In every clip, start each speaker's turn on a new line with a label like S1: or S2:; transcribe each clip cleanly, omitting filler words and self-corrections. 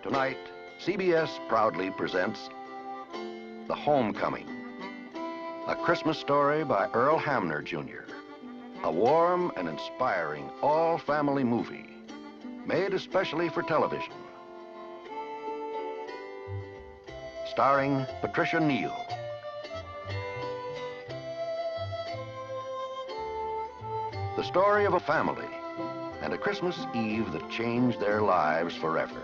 S1: Tonight, CBS proudly presents The Homecoming, a Christmas story by Earl Hamner, Jr., a warm and inspiring all-family movie made especially for television. Starring Patricia Neal. The story of a family and a Christmas Eve that changed their lives forever.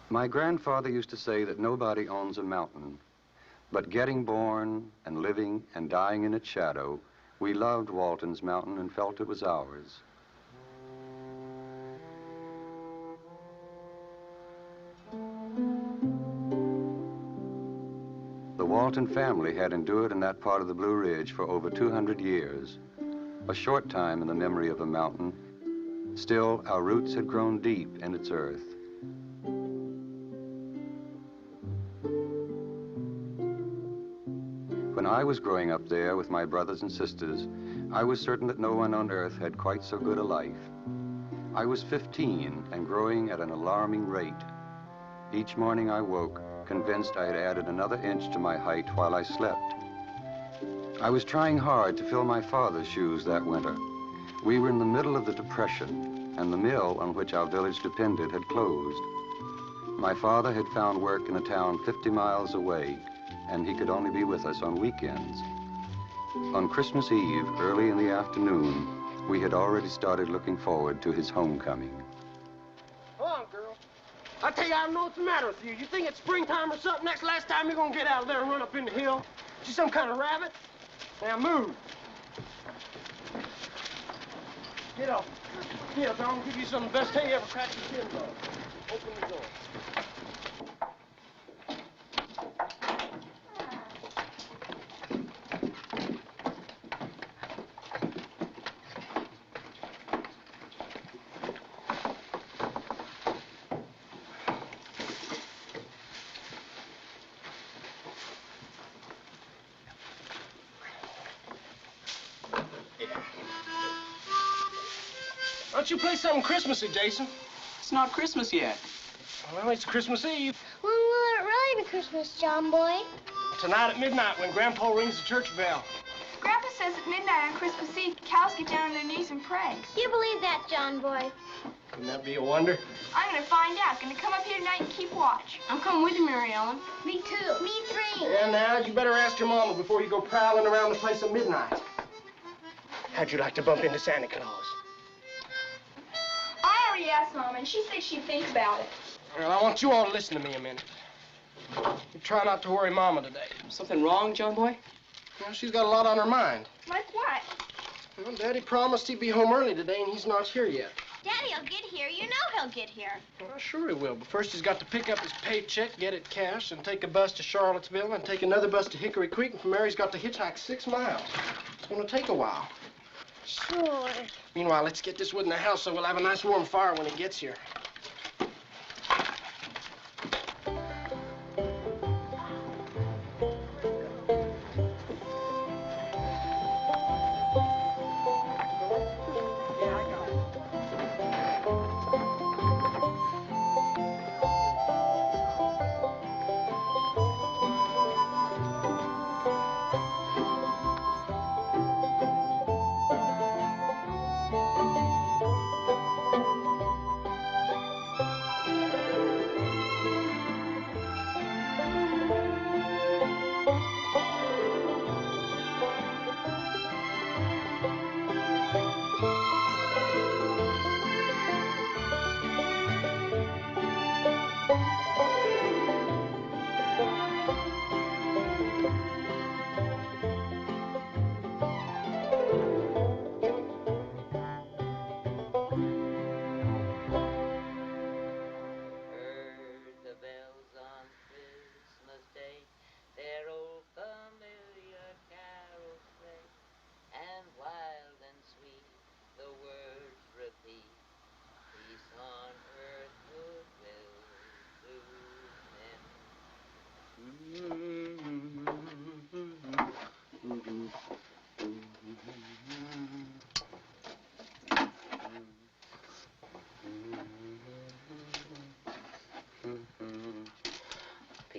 S2: My grandfather used to say that nobody owns a mountain, but getting born and living and dying in its shadow, we loved Walton's mountain and felt it was ours. The Walton family had endured in that part of the Blue Ridge for over 200 years, a short time in the memory of a mountain. Still, our roots had grown deep in its earth. When I was growing up there with my brothers and sisters, I was certain that no one on earth had quite so good a life. I was 15 and growing at an alarming rate. Each morning I woke, convinced I had added another inch to my height while I slept. I was trying hard to fill my father's shoes that winter. We were in the middle of the Depression, and the mill on which our village depended had closed. My father had found work in a town 50 miles away, and he could only be with us on weekends. On Christmas Eve, early in the afternoon, we had already started looking forward to his homecoming.
S3: Hold on, girl. I tell you, I don't know what's the matter with you. You think it's springtime or something? That's the last time you're gonna get out of there and run up in the hill? You some kind of rabbit? Now move. Get up. Get up, I'm gonna give you some of the best hay you ever cracked your shins on. Open the door. Why don't you play something Christmassy, Jason?
S4: It's not Christmas yet.
S3: Well, it's Christmas Eve.
S5: When will it really be Christmas, John Boy?
S3: Tonight at midnight when Grandpa rings the church bell.
S6: Grandpa says at midnight on Christmas Eve, cows get down on their knees and pray.
S5: You believe that, John Boy?
S3: Wouldn't that be a wonder?
S6: I'm gonna find out. Gonna come up here tonight and keep watch.
S4: I'm coming with you, Mary Ellen.
S5: Me too. Me three.
S3: Yeah, now, you better ask your mama before you go prowling around the place at midnight. How'd you like to bump into Santa Claus?
S6: I already asked Mama, and she said she'd think about it.
S3: Well, I want you all to listen to me a minute. You try not to worry Mama today.
S4: Something wrong, John Boy?
S3: Well, she's got a lot on her mind.
S6: Like what?
S3: Well, Daddy promised he'd be home early today, and he's not here yet.
S5: Daddy'll get here. You know he'll get here.
S3: Well, sure he will, but first he's got to pick up his paycheck, get it cashed, and take a bus to Charlottesville, and take another bus to Hickory Creek, and from there he's got to hitchhike 6 miles. It's gonna take a while.
S5: Sure.
S3: Meanwhile, let's get this wood in the house so we'll have a nice warm fire when he gets here.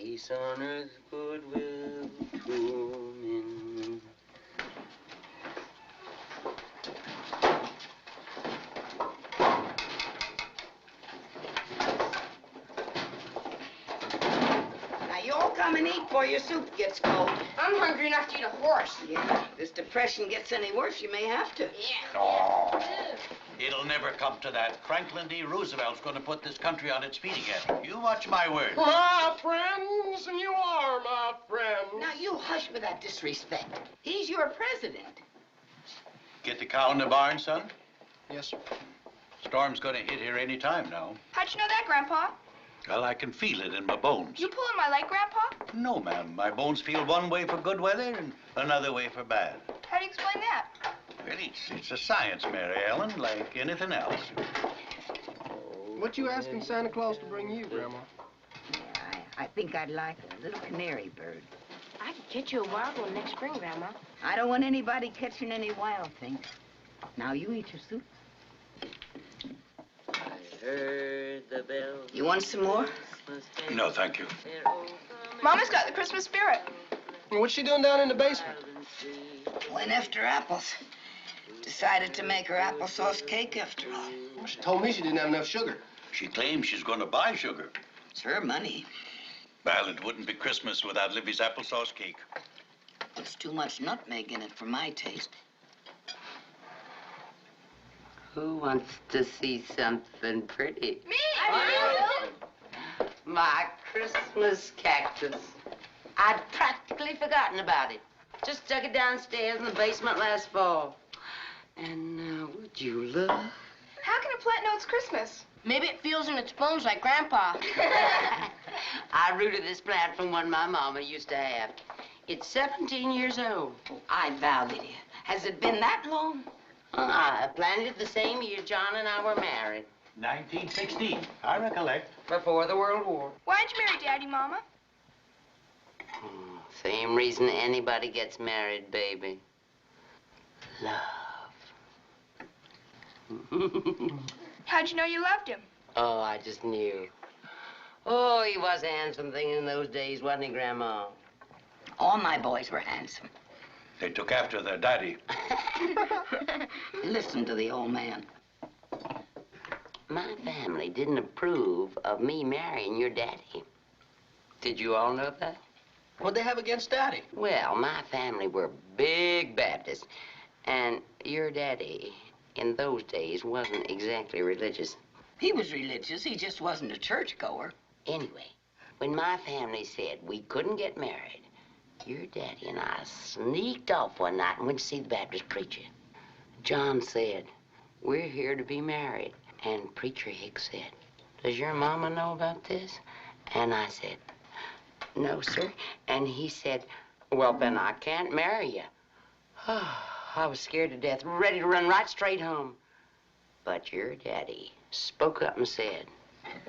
S7: Peace on earth, goodwill to men.
S8: Now, you all come and eat before your soup gets cold.
S3: I'm hungry enough to eat a horse.
S8: Yeah, if this depression gets any worse, you may have to.
S3: Yeah.
S9: Oh, it'll never come to that. Franklin D. Roosevelt's going to put this country on its feet again. You watch my words.
S3: My friends, you are my friends.
S8: Now, you hush with that disrespect. He's your president.
S9: Get the cow in the barn, son?
S3: Yes, sir.
S9: Storm's going to hit here any time now.
S6: How'd you know that, Grandpa?
S9: Well, I can feel it in my bones.
S6: You pulling my leg, Grandpa?
S9: No, ma'am. My bones feel one way for good weather and another way for bad.
S6: How do you explain that?
S9: Well, it's a science, Mary Ellen, like anything else.
S3: What you asking Santa Claus to bring you, Grandma?
S8: Yeah, I think I'd like a little canary bird.
S5: I could get you a wild one next spring, Grandma.
S8: I don't want anybody catching any wild things. Now, you eat your soup.
S7: I heard the bells.
S8: You want some more?
S9: No, thank you.
S6: Mama's got the Christmas spirit.
S3: What's she doing down in the basement?
S8: Went after apples. Decided to make her applesauce cake after all.
S3: Well, she told me she didn't have enough sugar.
S9: She claims she's going to buy sugar.
S8: It's her money.
S9: Well, it wouldn't be Christmas without Libby's applesauce cake.
S8: Puts too much nutmeg in it for my taste.
S7: Who wants to see something pretty?
S6: Me!
S7: My Christmas cactus. I'd practically forgotten about it. Just dug it downstairs in the basement last fall. And now, would you look?
S6: How can a plant know it's Christmas?
S5: Maybe it feels in its bones like Grandpa.
S7: I rooted this plant from one my mama used to have. It's 17 years old.
S8: Oh, I vow, Lydia. Has it been that long?
S7: I planted it the same year John and I were married.
S9: 1916. I recollect.
S7: Before the World War.
S6: Why'd you marry Daddy, Mama?
S7: Same reason anybody gets married, baby. Love.
S6: How'd you know you loved him?
S7: Oh, I just knew. Oh, he was a handsome thing in those days, wasn't he, Grandma?
S8: All my boys were handsome.
S9: They took after their daddy.
S8: Listen to the old man.
S7: My family didn't approve of me marrying your daddy. Did you all know that?
S3: What'd they have against Daddy?
S7: Well, my family were big Baptists, and your daddy, in those days, wasn't exactly religious.
S8: He was religious. He just wasn't a churchgoer.
S7: Anyway, when my family said we couldn't get married, your daddy and I sneaked off one night and went to see the Baptist preacher. John said, "We're here to be married." And Preacher Hicks said, "Does your mama know about this?" And I said, "No, sir." And he said, "Well, then I can't marry you." I was scared to death, ready to run right straight home. But your daddy spoke up and said,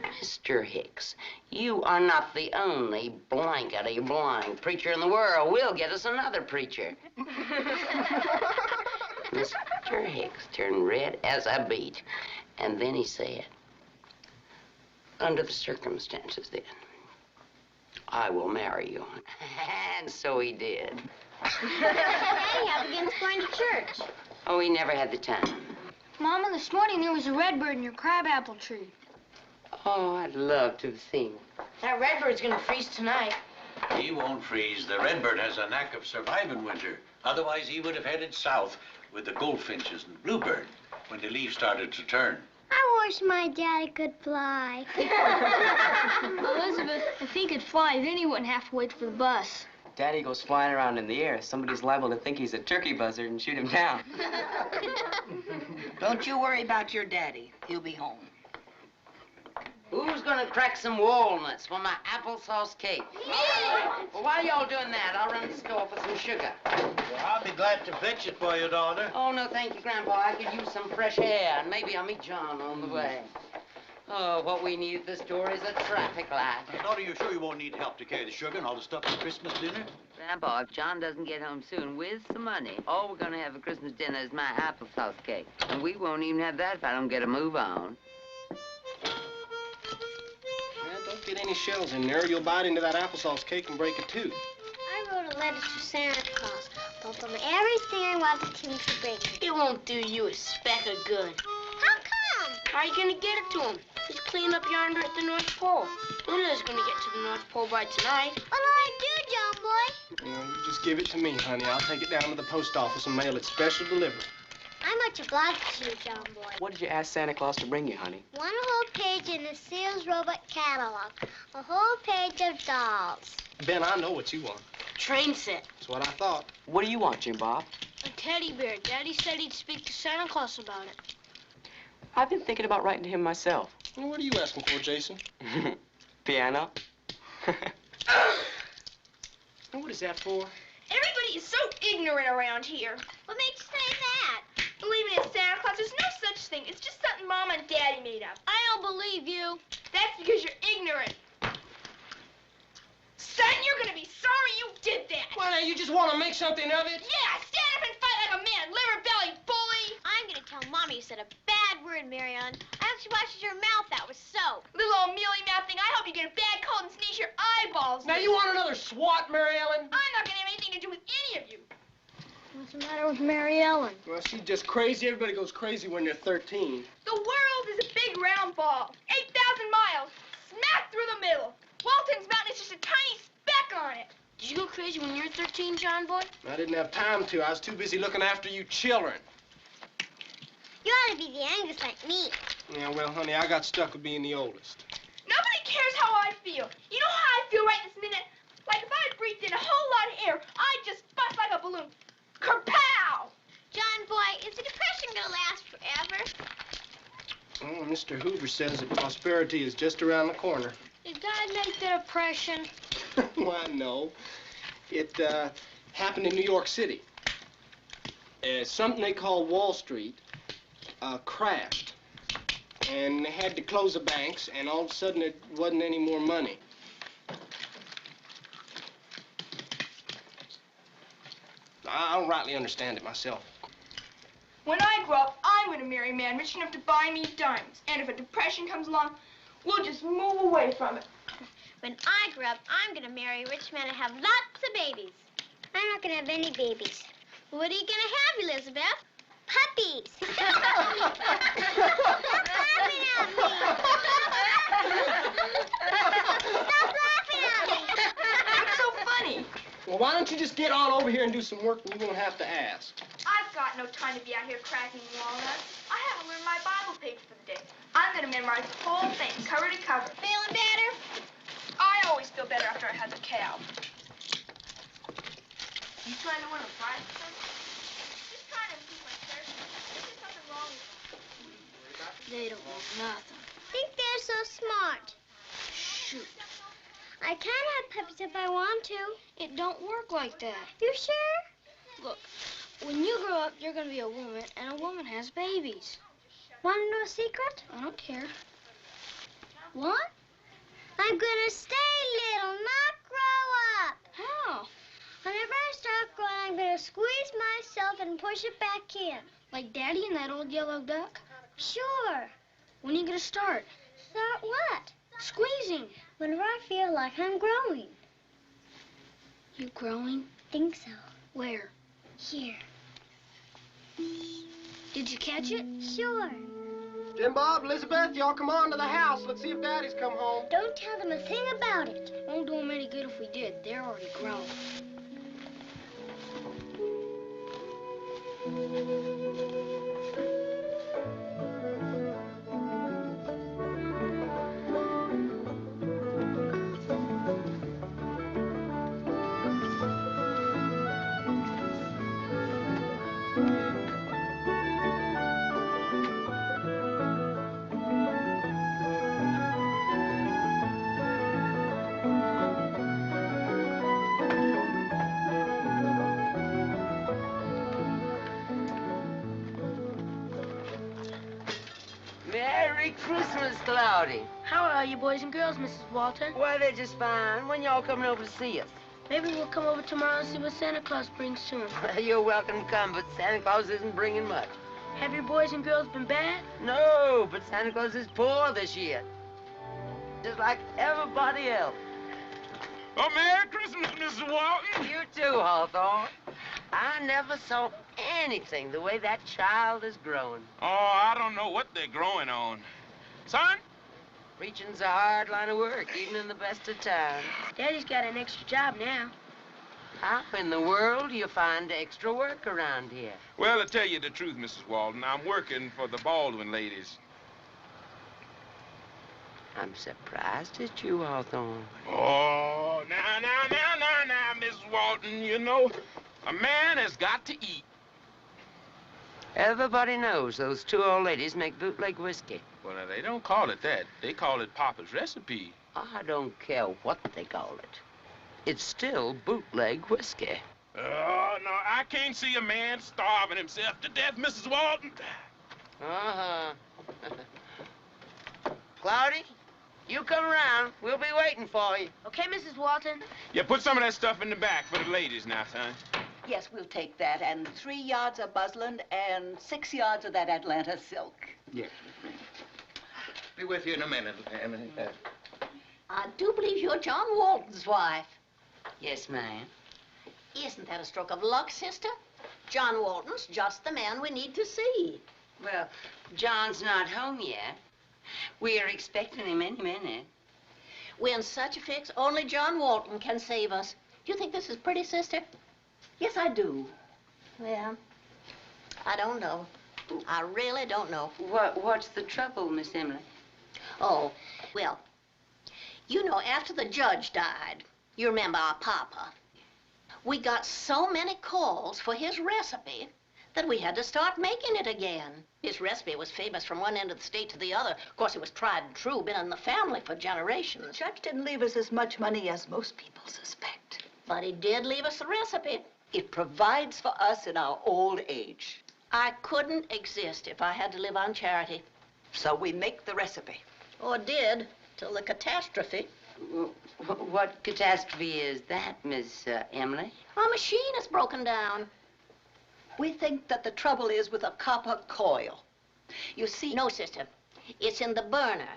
S7: "Mr. Hicks, you are not the only blankety blank preacher in the world. We'll get us another preacher." Mr. Hicks turned red as a beet. And then he said, "Under the circumstances, then, I will marry you." And so he did.
S5: Daddy, how begins going to church?
S7: Oh, he never had the time.
S5: Mama, this morning there was a redbird in your crabapple tree.
S7: Oh, I'd love to have seen.
S5: That redbird's gonna freeze tonight.
S9: He won't freeze. The redbird has a knack of surviving winter. Otherwise, he would have headed south with the goldfinches and bluebird when the leaves started to turn.
S5: I wish my daddy could fly. Elizabeth, if he could fly, then he wouldn't have to wait for the bus.
S4: Daddy goes flying around in the air. Somebody's liable to think he's a turkey buzzard and shoot him down.
S8: Don't you worry about your daddy. He'll be home.
S7: Who's gonna crack some walnuts for my applesauce cake? Well, while y'all doing that, I'll run to the store for some sugar.
S9: Well, I'll be glad to fetch it for you, daughter.
S7: Oh, no, thank you, Grandpa. I could use some fresh air, and maybe I'll meet John on the way. Oh, what we need at the store is a traffic light.
S9: Daughter, you sure you won't need help to carry the sugar and all the stuff for Christmas dinner?
S7: Grandpa, if John doesn't get home soon with some money, all we're gonna have for Christmas dinner is my applesauce cake. And we won't even have that if I don't get a move on.
S3: Man, don't get any shells in there, you'll bite into that applesauce cake and break a tooth.
S5: I wrote a letter to Santa Claus. Told him everything I wanted him to bring.
S7: It won't do you a speck of good.
S5: How come?
S7: How are you gonna get it to him? He's cleaning up yonder at the North Pole. Luna's gonna get to the North Pole by tonight.
S5: What'll I do, John Boy?
S3: You know, you just give it to me, honey. I'll take it down to the post office and mail it special delivery.
S5: I'm much obliged to you, John Boy.
S4: What did you ask Santa Claus to bring you, honey?
S5: One whole page in the Sears Robot catalog. A whole page of dolls.
S3: Ben, I know what you want.
S7: Train set.
S3: That's what I thought.
S4: What do you want, Jim Bob?
S5: A teddy bear. Daddy said he'd speak to Santa Claus about it.
S4: I've been thinking about writing to him myself.
S3: Well, what are you asking for, Jason?
S4: Piano?
S3: What is that for?
S6: Everybody is so ignorant around here.
S5: What makes you say that?
S6: Believing in Santa Claus, there's no such thing. It's just something Mama and Daddy made up.
S5: I don't believe you.
S6: That's because you're ignorant. Son, you're gonna be sorry you did that.
S3: Well, now, you just want to make something of it?
S6: Yeah, stand up and fight like a man, liver belly bully.
S5: I'm gonna tell Mommy you said a bad word, Mary Ellen. I hope she washes your mouth. That was so.
S6: Little old mealy mouth thing, I hope you get a bad cold and sneeze your eyeballs.
S3: Now, you want another swat, Mary Ellen?
S6: I'm not gonna have anything to do with any of you.
S5: What's the matter with Mary Ellen?
S3: Well, she's just crazy. Everybody goes crazy when they're 13.
S6: The world is a big round ball, 8,000 miles, smack through the middle. Walton's mountain is just a tiny speck on it.
S5: Did you go crazy when you were 13, John Boy?
S3: I didn't have time to. I was too busy looking after you children.
S5: You ought to be the youngest like me.
S3: Yeah, well, honey, I got stuck with being the oldest.
S6: Nobody cares how I feel. You know how I feel right this minute? Like if I breathed in a whole lot of air, I'd just bust like a balloon. Kerpow!
S5: John Boy, is the Depression gonna last forever?
S3: Oh, Mr. Hoover says that prosperity is just around the corner.
S5: Did God make the Depression?
S3: Why, no. It happened in New York City. Something they call Wall Street crashed. And they had to close the banks, and all of a sudden there wasn't any more money. I don't rightly understand it myself.
S6: When I grow up, I'm going to marry a man rich enough to buy me diamonds. And if a depression comes along, we'll just move away from it.
S5: When I grow up, I'm gonna marry a rich man and have lots of babies. I'm not gonna have any babies. What are you gonna have, Elizabeth? Puppies. Stop laughing at me. Stop laughing at me.
S6: What's so funny?
S3: Well, why don't you just get on over here and do some work, and you won't have to ask.
S6: I've got no time to be out here cracking walnuts. I haven't learned my Bible page for the day. I'm going to memorize the whole thing, cover to cover.
S5: Feeling better?
S6: I always feel better after I have the cow. You trying to win a prize or something? Just trying to improve my character. There's something wrong with them.
S5: They don't know nothing. Think they're so smart. Shoot. I can have puppies if I want to. It don't work like that. You sure? Look, when you grow up, you're gonna be a woman, and a woman has babies. Want to know a secret? I don't care. What? I'm gonna stay little, not grow up. How? Whenever I start growing, I'm gonna squeeze myself and push it back in. Like Daddy and that old yellow duck? Sure. When are you gonna start? Start what? Squeezing. Whenever I feel like I'm growing. You growing? Think so. Where? Here. Did you catch it? Sure.
S3: Jim Bob, Elizabeth, y'all come on to the house. Let's see if Daddy's come home.
S5: Don't tell them a thing about it. Won't do them any good if we did. They're already grown.
S7: Merry Christmas, Cloudy.
S5: How are you boys and girls, Mrs. Walton?
S7: Why, they're just fine. When y'all coming over to see us?
S5: Maybe we'll come over tomorrow and see what Santa Claus brings to him.
S7: Well, you're welcome to come, but Santa Claus isn't bringing much.
S5: Have your boys and girls been bad?
S7: No, but Santa Claus is poor this year. just like everybody else.
S10: Oh, Merry Christmas, Mrs. Walton.
S7: You too, Hawthorne. I never saw anything the way that child is growing.
S10: Oh, I don't know what they're growing on. Son?
S7: Preaching's a hard line of work, even in the best of times.
S5: Daddy's got an extra job now.
S7: How in the world do you find extra work around here?
S10: Well, to tell you the truth, Mrs. Walton, I'm working for the Baldwin ladies.
S7: I'm surprised at you, Hawthorne.
S10: Oh, now, Mrs. Walton, you know, a man has got to eat.
S7: Everybody knows those two old ladies make bootleg whiskey.
S10: Well, now, they don't call it that. They call it Papa's recipe.
S7: I don't care what they call it. It's still bootleg whiskey.
S10: Oh, no, I can't see a man starving himself to death, Mrs. Walton.
S7: Uh-huh. Cloudy, you come around. We'll be waiting for you.
S5: Okay, Mrs. Walton?
S10: Yeah, put some of that stuff in the back for the ladies now, son.
S11: Yes, we'll take that, and 3 yards of muslin and 6 yards of that Atlanta silk.
S1: Yes. Be with you in a minute.
S11: I do believe you're John Walton's wife.
S7: Yes, ma'am.
S11: Isn't that a stroke of luck, sister? John Walton's just the man we need to see.
S7: Well, John's not home yet. We are expecting him any minute.
S11: We're in such a fix, only John Walton can save us. Do you think this is pretty, sister? Yes, I do. Well, I don't know. I really don't know.
S7: What's the trouble, Miss Emily?
S11: Oh, well, you know, after the judge died, you remember our papa, we got so many calls for his recipe that we had to start making it again. His recipe was famous from one end of the state to the other. Of course, it was tried and true, been in the family for generations.
S8: The judge didn't leave us as much money as most people suspect.
S11: But he did leave us the recipe.
S8: It provides for us in our old age.
S11: I couldn't exist if I had to live on charity.
S8: So we make the recipe.
S11: Or did, till the catastrophe.
S7: What catastrophe is that, Miss Emily?
S11: Our machine is broken down.
S8: We think that the trouble is with a copper coil.
S11: You see, no, sister. It's in the burner.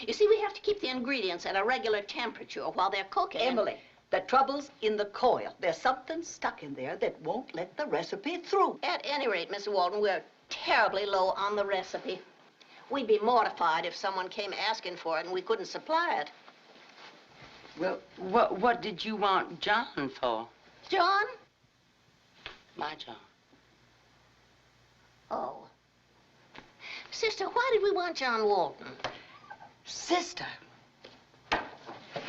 S11: You see, we have to keep the ingredients at a regular temperature while they're cooking.
S8: Emily, the trouble's in the coil. There's something stuck in there that won't let the recipe through.
S11: At any rate, Mr. Walton, we're terribly low on the recipe. We'd be mortified if someone came asking for it and we couldn't supply it.
S7: Well, what did you want John for?
S11: John?
S7: My John.
S11: Oh. Sister, why did we want John Walton?
S8: Sister,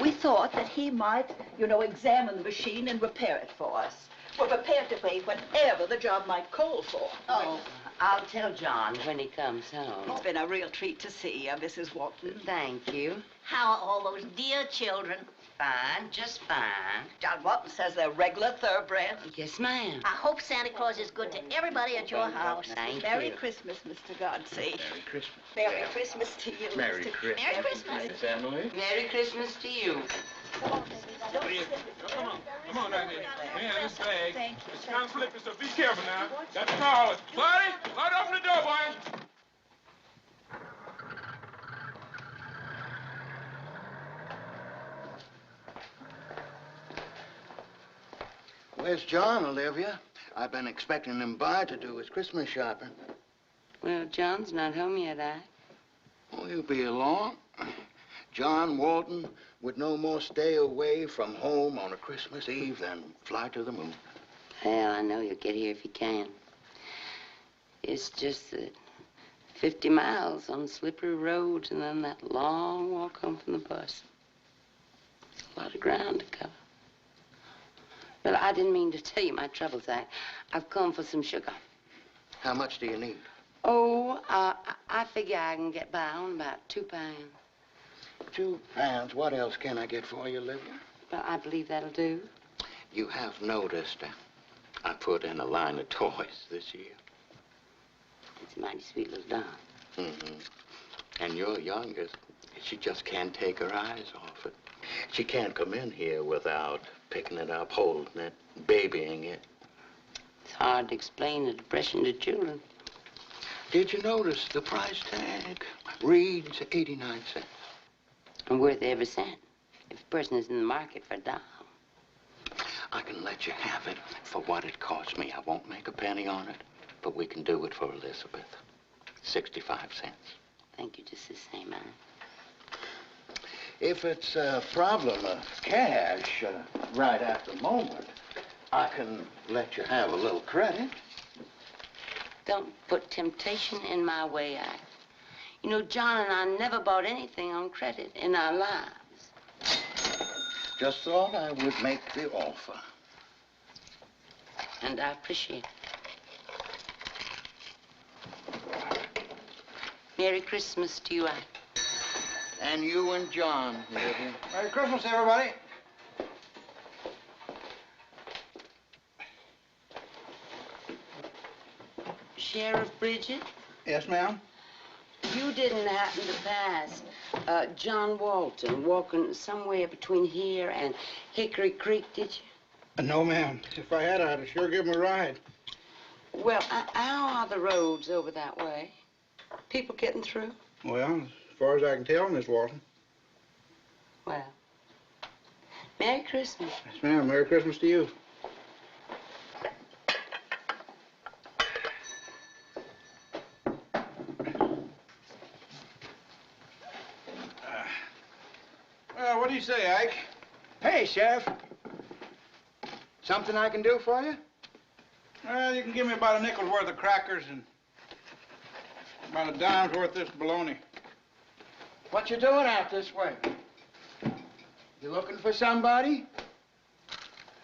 S8: we thought that he might, you know, examine the machine and repair it for us. We're prepared to pay whatever the job might call for.
S7: Oh, I'll tell John when he comes home.
S8: It's been a real treat to see you, Mrs. Walton.
S7: Thank you.
S11: How are all those dear children?
S7: Fine, just fine.
S8: John Walton says they're regular thoroughbred.
S7: Yes, ma'am.
S11: I hope Santa Claus is good to everybody at your house.
S7: Thank
S8: Merry
S7: you.
S8: Christmas, Mr. Godsey.
S1: Merry Christmas.
S8: Merry Christmas to you,
S1: Merry
S8: Mr.
S1: Christmas.
S11: Merry Christmas.
S1: Family.
S7: Merry Christmas to you.
S10: Come on now, man, this bag.
S8: Thank you.
S10: It's kind of slippery, so be careful now. Got the call. Cloudy, Cloudy, open the door, boy.
S12: Where's John, Olivia? I've been expecting him by to do his Christmas shopping.
S7: Well, John's not home yet,
S12: Oh, he'll be along. John Walton would no more stay away from home on a Christmas Eve than fly to the moon.
S7: Well, I know you'll get here if you can. It's just that 50 miles on slippery roads and then that long walk home from the bus. It's a lot of ground to cover. Well, I didn't mean to tell you my troubles. I've come for some sugar.
S12: How much do you need?
S7: Oh, I figure I can get by on about 2 pounds.
S12: 2 pounds. What else can I get for you, Olivia?
S7: Well, I believe that'll do.
S12: You have noticed I put in a line of toys this year.
S7: It's a mighty sweet little doll.
S12: Mm-hmm. And your youngest, she just can't take her eyes off it. She can't come in here without picking it up, holding it, babying it.
S7: It's hard to explain the depression to children.
S12: Did you notice the price tag reads 89 cents?
S7: And worth every cent if a person is in the market for a doll.
S12: I can let you have it for what it cost me. I won't make a penny on it, but we can do it for Elizabeth. 65 cents.
S7: Thank you just the same, man.
S12: If it's a problem of cash right at the moment, I can let you have a little credit.
S7: Don't put temptation in my way, Ike. You know, John and I never bought anything on credit in our lives.
S12: Just thought I would make the offer.
S7: And I appreciate it. Merry Christmas to you, Ike.
S12: And you and John, Lydia.
S13: Merry Christmas, everybody.
S7: Sheriff Bridget?
S13: Yes, ma'am?
S7: You didn't happen to pass John Walton walking somewhere between here and Hickory Creek, did you?
S13: No, ma'am. If I had, I'd sure give him a ride.
S7: Well, how are the roads over that way? People getting through?
S13: Well, as far as I can tell, Miss Walton.
S7: Well, Merry Christmas.
S13: Yes, ma'am. Merry Christmas to you. Well, what do you say, Ike?
S14: Hey, Sheriff. Something I can do for you?
S13: Well, you can give me about a nickel's worth of crackers and about a dime's worth of this bologna.
S14: What you doing out this way? You looking for somebody?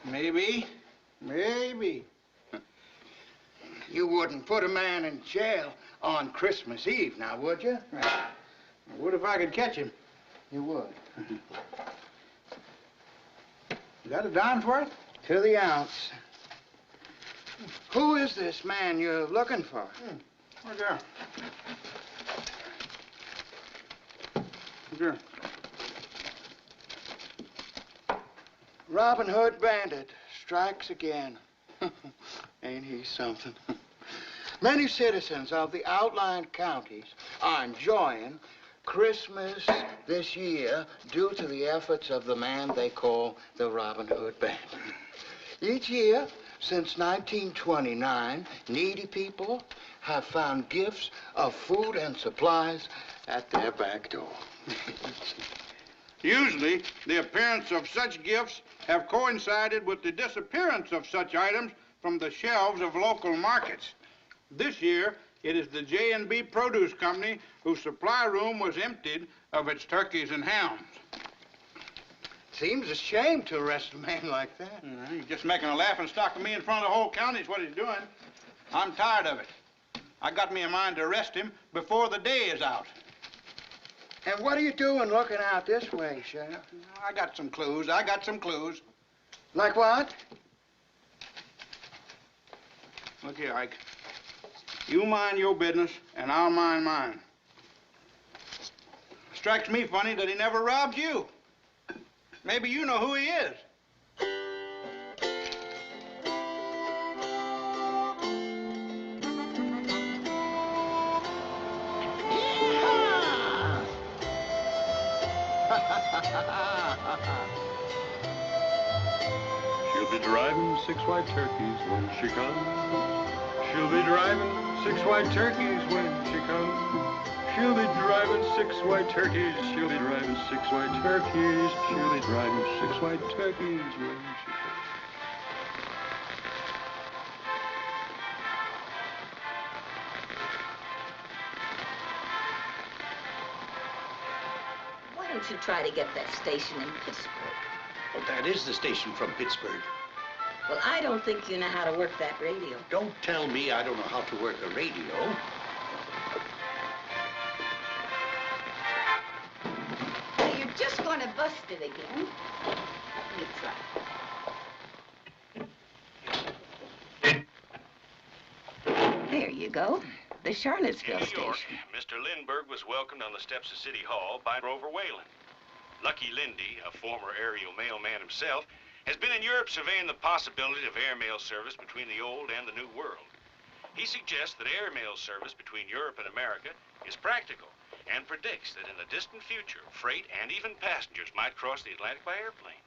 S13: Maybe. Maybe.
S14: You wouldn't put a man in jail on Christmas Eve, now, would you?
S13: I would if I could catch him.
S14: You would.
S13: You got a dime's worth?
S14: To the ounce. Who is this man you're looking for?
S13: Right there. Here.
S14: Robin Hood Bandit strikes again. Ain't he something? Many citizens of the outlying counties are enjoying Christmas this year due to the efforts of the man they call the Robin Hood Bandit. Each year since 1929, needy people have found gifts of food and supplies at their back door.
S13: Usually, the appearance of such gifts have coincided with the disappearance of such items from the shelves of local markets. This year, it is the J&B Produce Company whose supply room was emptied of its turkeys and hams.
S14: Seems a shame to arrest a man like that.
S13: He's just making a laughing stock of me in front of the whole county is what he's doing. I'm tired of it. I got me in mind to arrest him before the day is out.
S14: And what are you doing looking out this way, Sheriff?
S13: I got some clues.
S14: Like what?
S13: Look here, Ike. You mind your business, and I'll mind mine. Strikes me funny that he never robbed you. Maybe you know who he is.
S15: She'll be driving 6 white turkeys when she comes. She'll be driving 6 white turkeys when she comes. She'll be driving 6 white turkeys. She'll be driving 6 white turkeys. She'll be driving 6 white turkeys when she comes.
S8: Why don't you try to get that station in Pittsburgh?
S9: Well, that is the station from Pittsburgh.
S8: Well, I don't think you know how to work that radio.
S9: Don't tell me I don't know how to work a radio.
S8: Now, you're just going to bust it again. Let me try. There you go. The Charlottesville
S16: In New York,
S8: station.
S16: Mr. Lindbergh was welcomed on the steps of City Hall by Grover Whalen. Lucky Lindy, a former aerial mailman himself, has been in Europe surveying the possibility of airmail service between the old and the new world. He suggests that airmail service between Europe and America is practical and predicts that in the distant future, freight and even passengers might cross the Atlantic by airplane.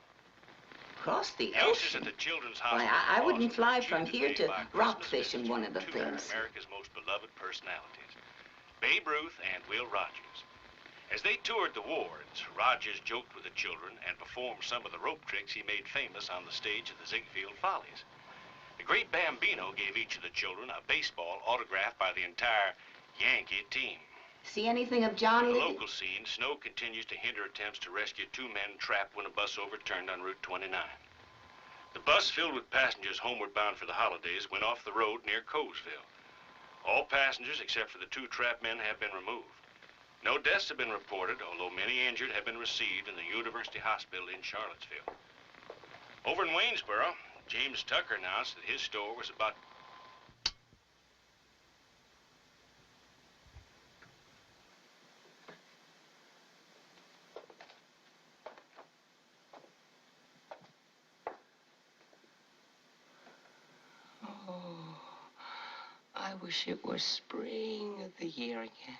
S7: Cross the
S16: Youngsters
S7: ocean?
S16: at the Children's
S7: Why,
S16: Hospital
S7: I
S16: in
S7: wouldn't
S16: Boston
S7: fly
S16: were
S7: from
S16: cheered
S7: here
S16: today
S7: to
S16: by
S7: rockfish
S16: Christmas
S7: in one of the
S16: visits from two
S7: things.
S16: America's most beloved personalities, Babe Ruth and Will Rogers. As they toured the wards, Rogers joked with the children and performed some of the rope tricks he made famous on the stage of the Ziegfeld Follies. The great Bambino gave each of the children a baseball autographed by the entire Yankee team.
S7: See anything of John
S16: In the
S7: Liddy?
S16: local scene, snow continues to hinder attempts to rescue two men trapped when a bus overturned on Route 29. The bus, filled with passengers homeward bound for the holidays, went off the road near Colesville. All passengers, except for the two trapped men, have been removed. No deaths have been reported, although many injured have been received in the University Hospital in Charlottesville. Over in Waynesboro, James Tucker announced that his store was about...
S7: Oh, I wish it was spring of the year again.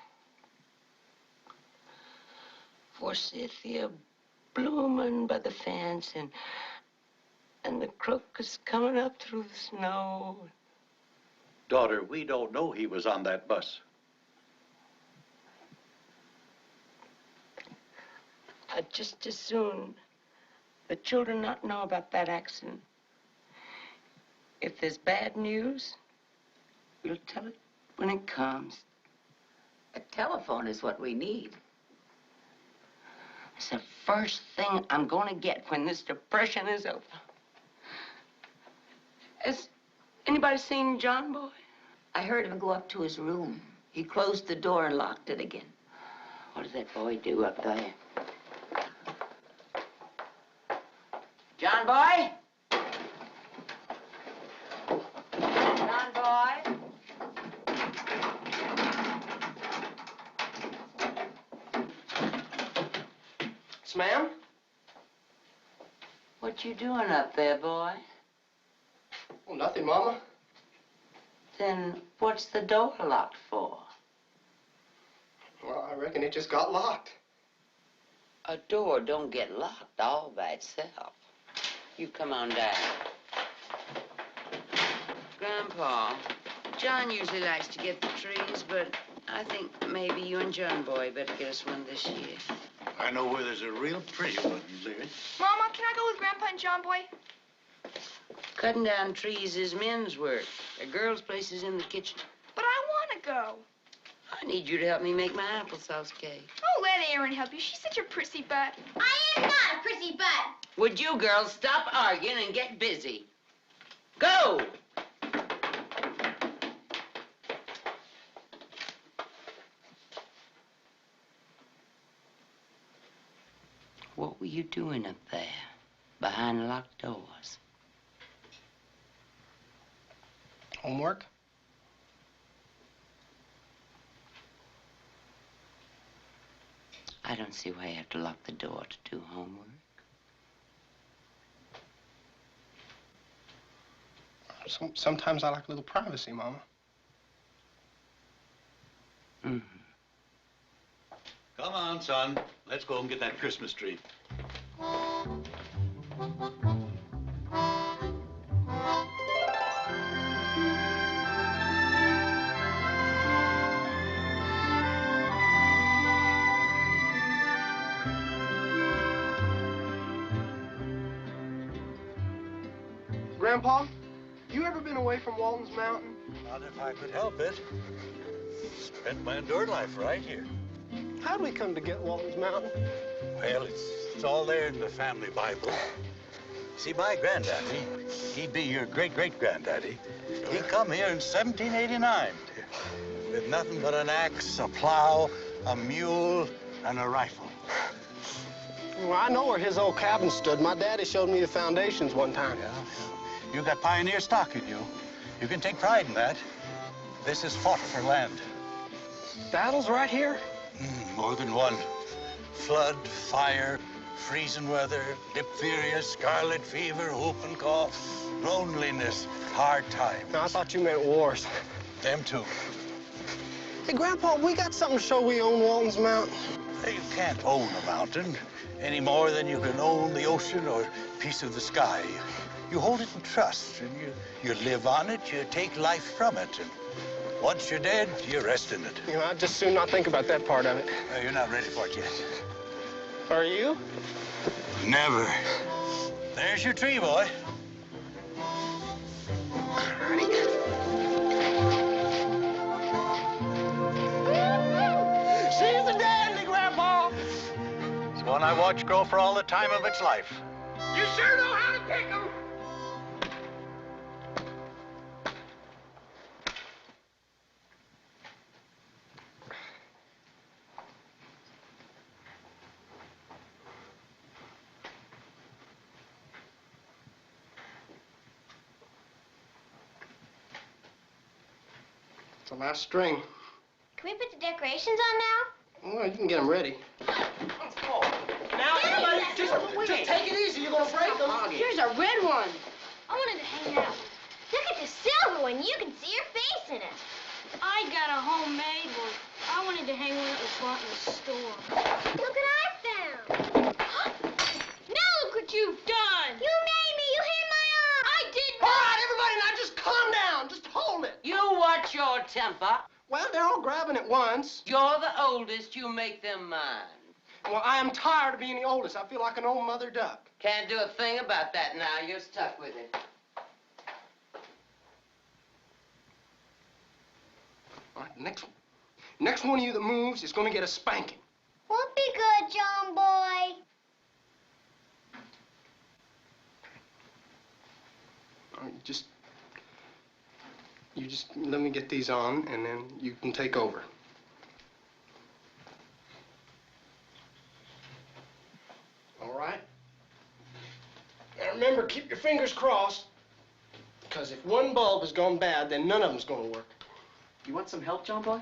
S7: Forsythia blooming by the fence and the crocus coming up through the snow.
S17: Daughter, we don't know he was on that bus.
S7: I'd just as soon the children not know about that accident. If there's bad news, we'll tell it when it comes.
S11: A telephone is what we need.
S7: It's the first thing I'm going to get when this depression is over. Has anybody seen John Boy?
S11: I heard him go up to his room. He closed the door and locked it again.
S7: What does that boy do up there?
S11: John Boy? John Boy?
S3: Yes, ma'am?
S7: What you doing up there, boy?
S3: Oh, nothing, Mama.
S7: Then what's the door locked for?
S3: Well, I reckon it just got locked.
S7: A door don't get locked all by itself. You come on down. Grandpa, John usually likes to get the trees, but I think maybe you and John Boy better get us one this year.
S17: I know where there's a real pretty one, Libby.
S6: Mama, can I go with Grandpa and John Boy?
S7: Cutting down trees is men's work. A girl's place is in the kitchen.
S6: But I want to go.
S7: I need you to help me make my applesauce cake.
S6: Oh, let Erin help you. She's such a prissy butt.
S5: I am not a prissy butt.
S7: Would you girls stop arguing and get busy? Go! What were you doing up there, behind locked doors?
S3: Homework?
S7: I don't see why you have to lock the door to do homework.
S3: Sometimes I like a little privacy, Mama.
S7: Mm-hmm.
S17: Come on, son. Let's go and get that Christmas tree.
S3: Grandpa, you ever been away from Walton's Mountain?
S17: Not if I could help it. Spent my endured life right here.
S3: How'd we come to get Walton's Mountain?
S17: Well, it's all there in the family Bible. See, my granddaddy, he'd be your great-great-granddaddy. He come here in 1789 with nothing but an axe, a plow, a mule, and a rifle.
S3: Well, I know where his old cabin stood. My daddy showed me the foundations one time.
S17: Yeah. You got pioneer stock in you. You can take pride in that. This is fought for land.
S3: Battles right here?
S17: More than one. Flood, fire, freezing weather, diphtheria, scarlet fever, whooping cough, loneliness, hard times.
S3: No, I thought you meant wars.
S17: Them too.
S3: Hey, Grandpa, we got something to show we own Walton's mountain.
S17: You can't own a mountain any more than you can own the ocean or a piece of the sky. You hold it in trust, and you live on it, you take life from it, and once you're dead, you rest in it.
S3: You know, I'd just soon not think about that part of it.
S17: You're not ready for it yet.
S3: Are you?
S17: Never. There's your tree, boy.
S3: She's a dandy, Grandpa.
S17: It's one I watched grow for all the time of its life.
S3: You sure know how to pick 'em. It's the last string.
S5: Can we put the decorations on now?
S3: Well, you can get them ready. Now, everybody, just take it easy. You're going to break them.
S5: Here's a red one. I wanted to hang that one. Look at the silver one. You can see your face in it. I got a homemade one. I wanted to hang one that was bought in the store. Look what I found. Now look what you've done. You made me. You hit my arm. I did not.
S3: All right, everybody, now just calm down. Just hold it.
S7: You watch your temper.
S3: Well, they're all grabbing at once.
S7: You're the oldest. You make them mine.
S3: Well, I am tired of being the oldest. I feel like an old mother duck.
S7: Can't do a thing about that now. You're stuck with it.
S3: All right, next one of you that moves is going to get a spanking.
S5: Won't be good, John boy.
S3: All right, you just let me get these on, and then you can take over. All right? Now remember, keep your fingers crossed, because if one bulb has gone bad, then none of them's going to work.
S4: You want some help, John Boy?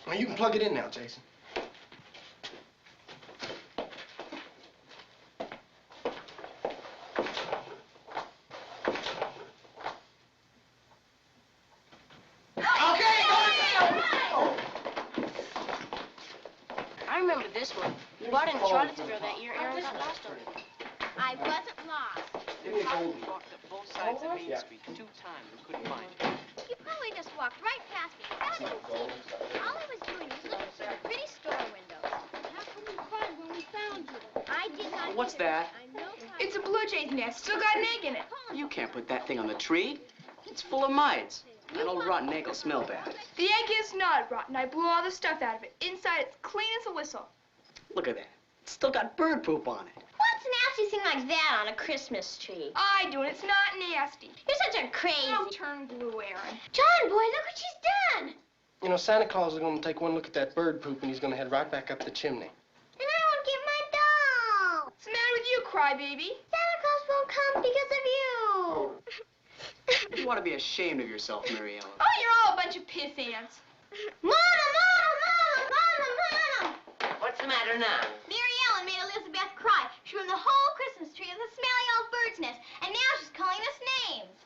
S3: Well, you can plug it in now, Jason.
S5: I remember this one. You bought it in Charlottesville that year Aaron got lost on it. I wasn't lost.
S4: We walked up both sides of Main Street 2 times and couldn't find you.
S5: You probably just walked right past me. I didn't see you. All I was doing was looking through the pretty store windows. How come you cried when we found you? I did not.
S4: What's that?
S6: It's a blue jay's nest. Still got an egg in it.
S4: You can't put that thing on the tree. It's full of mites. That old rotten egg will smell bad.
S6: The egg is not rotten. I blew all the stuff out of it. Inside, it's clean as a whistle.
S4: Look at that. It's still got bird poop on it.
S5: What's a nasty thing like that on a Christmas tree?
S6: I do, and it's not nasty.
S5: You're such a crazy.
S6: Don't turn blue, Aaron.
S5: John boy, look what she's done.
S3: You know, Santa Claus is going to take one look at that bird poop, and he's going to head right back up the chimney.
S5: And I won't get my doll.
S6: What's the matter with you, crybaby?
S5: Santa Claus won't come because of you.
S4: You ought to be ashamed of yourself, Mary Ellen.
S6: Oh, you're all a bunch of piss ants.
S5: Mama, Mama, Mama, Mama, Mama.
S7: What's the matter now?
S5: Mary Ellen made Elizabeth cry. She ruined the whole Christmas tree with a smelly old bird's nest, and now she's calling us names.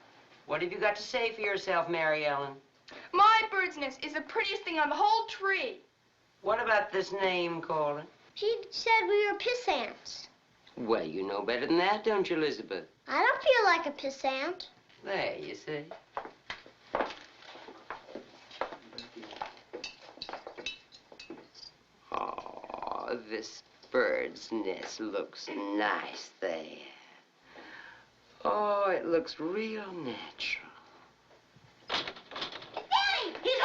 S7: What have you got to say for yourself, Mary Ellen?
S6: My bird's nest is the prettiest thing on the whole tree.
S7: What about this name calling?
S5: She said we were piss ants.
S7: Well, you know better than that, don't you, Elizabeth?
S5: I don't feel like a piss ant.
S7: There, you see. Oh, this bird's nest looks nice there. Oh, it looks real natural.
S5: Daddy! He's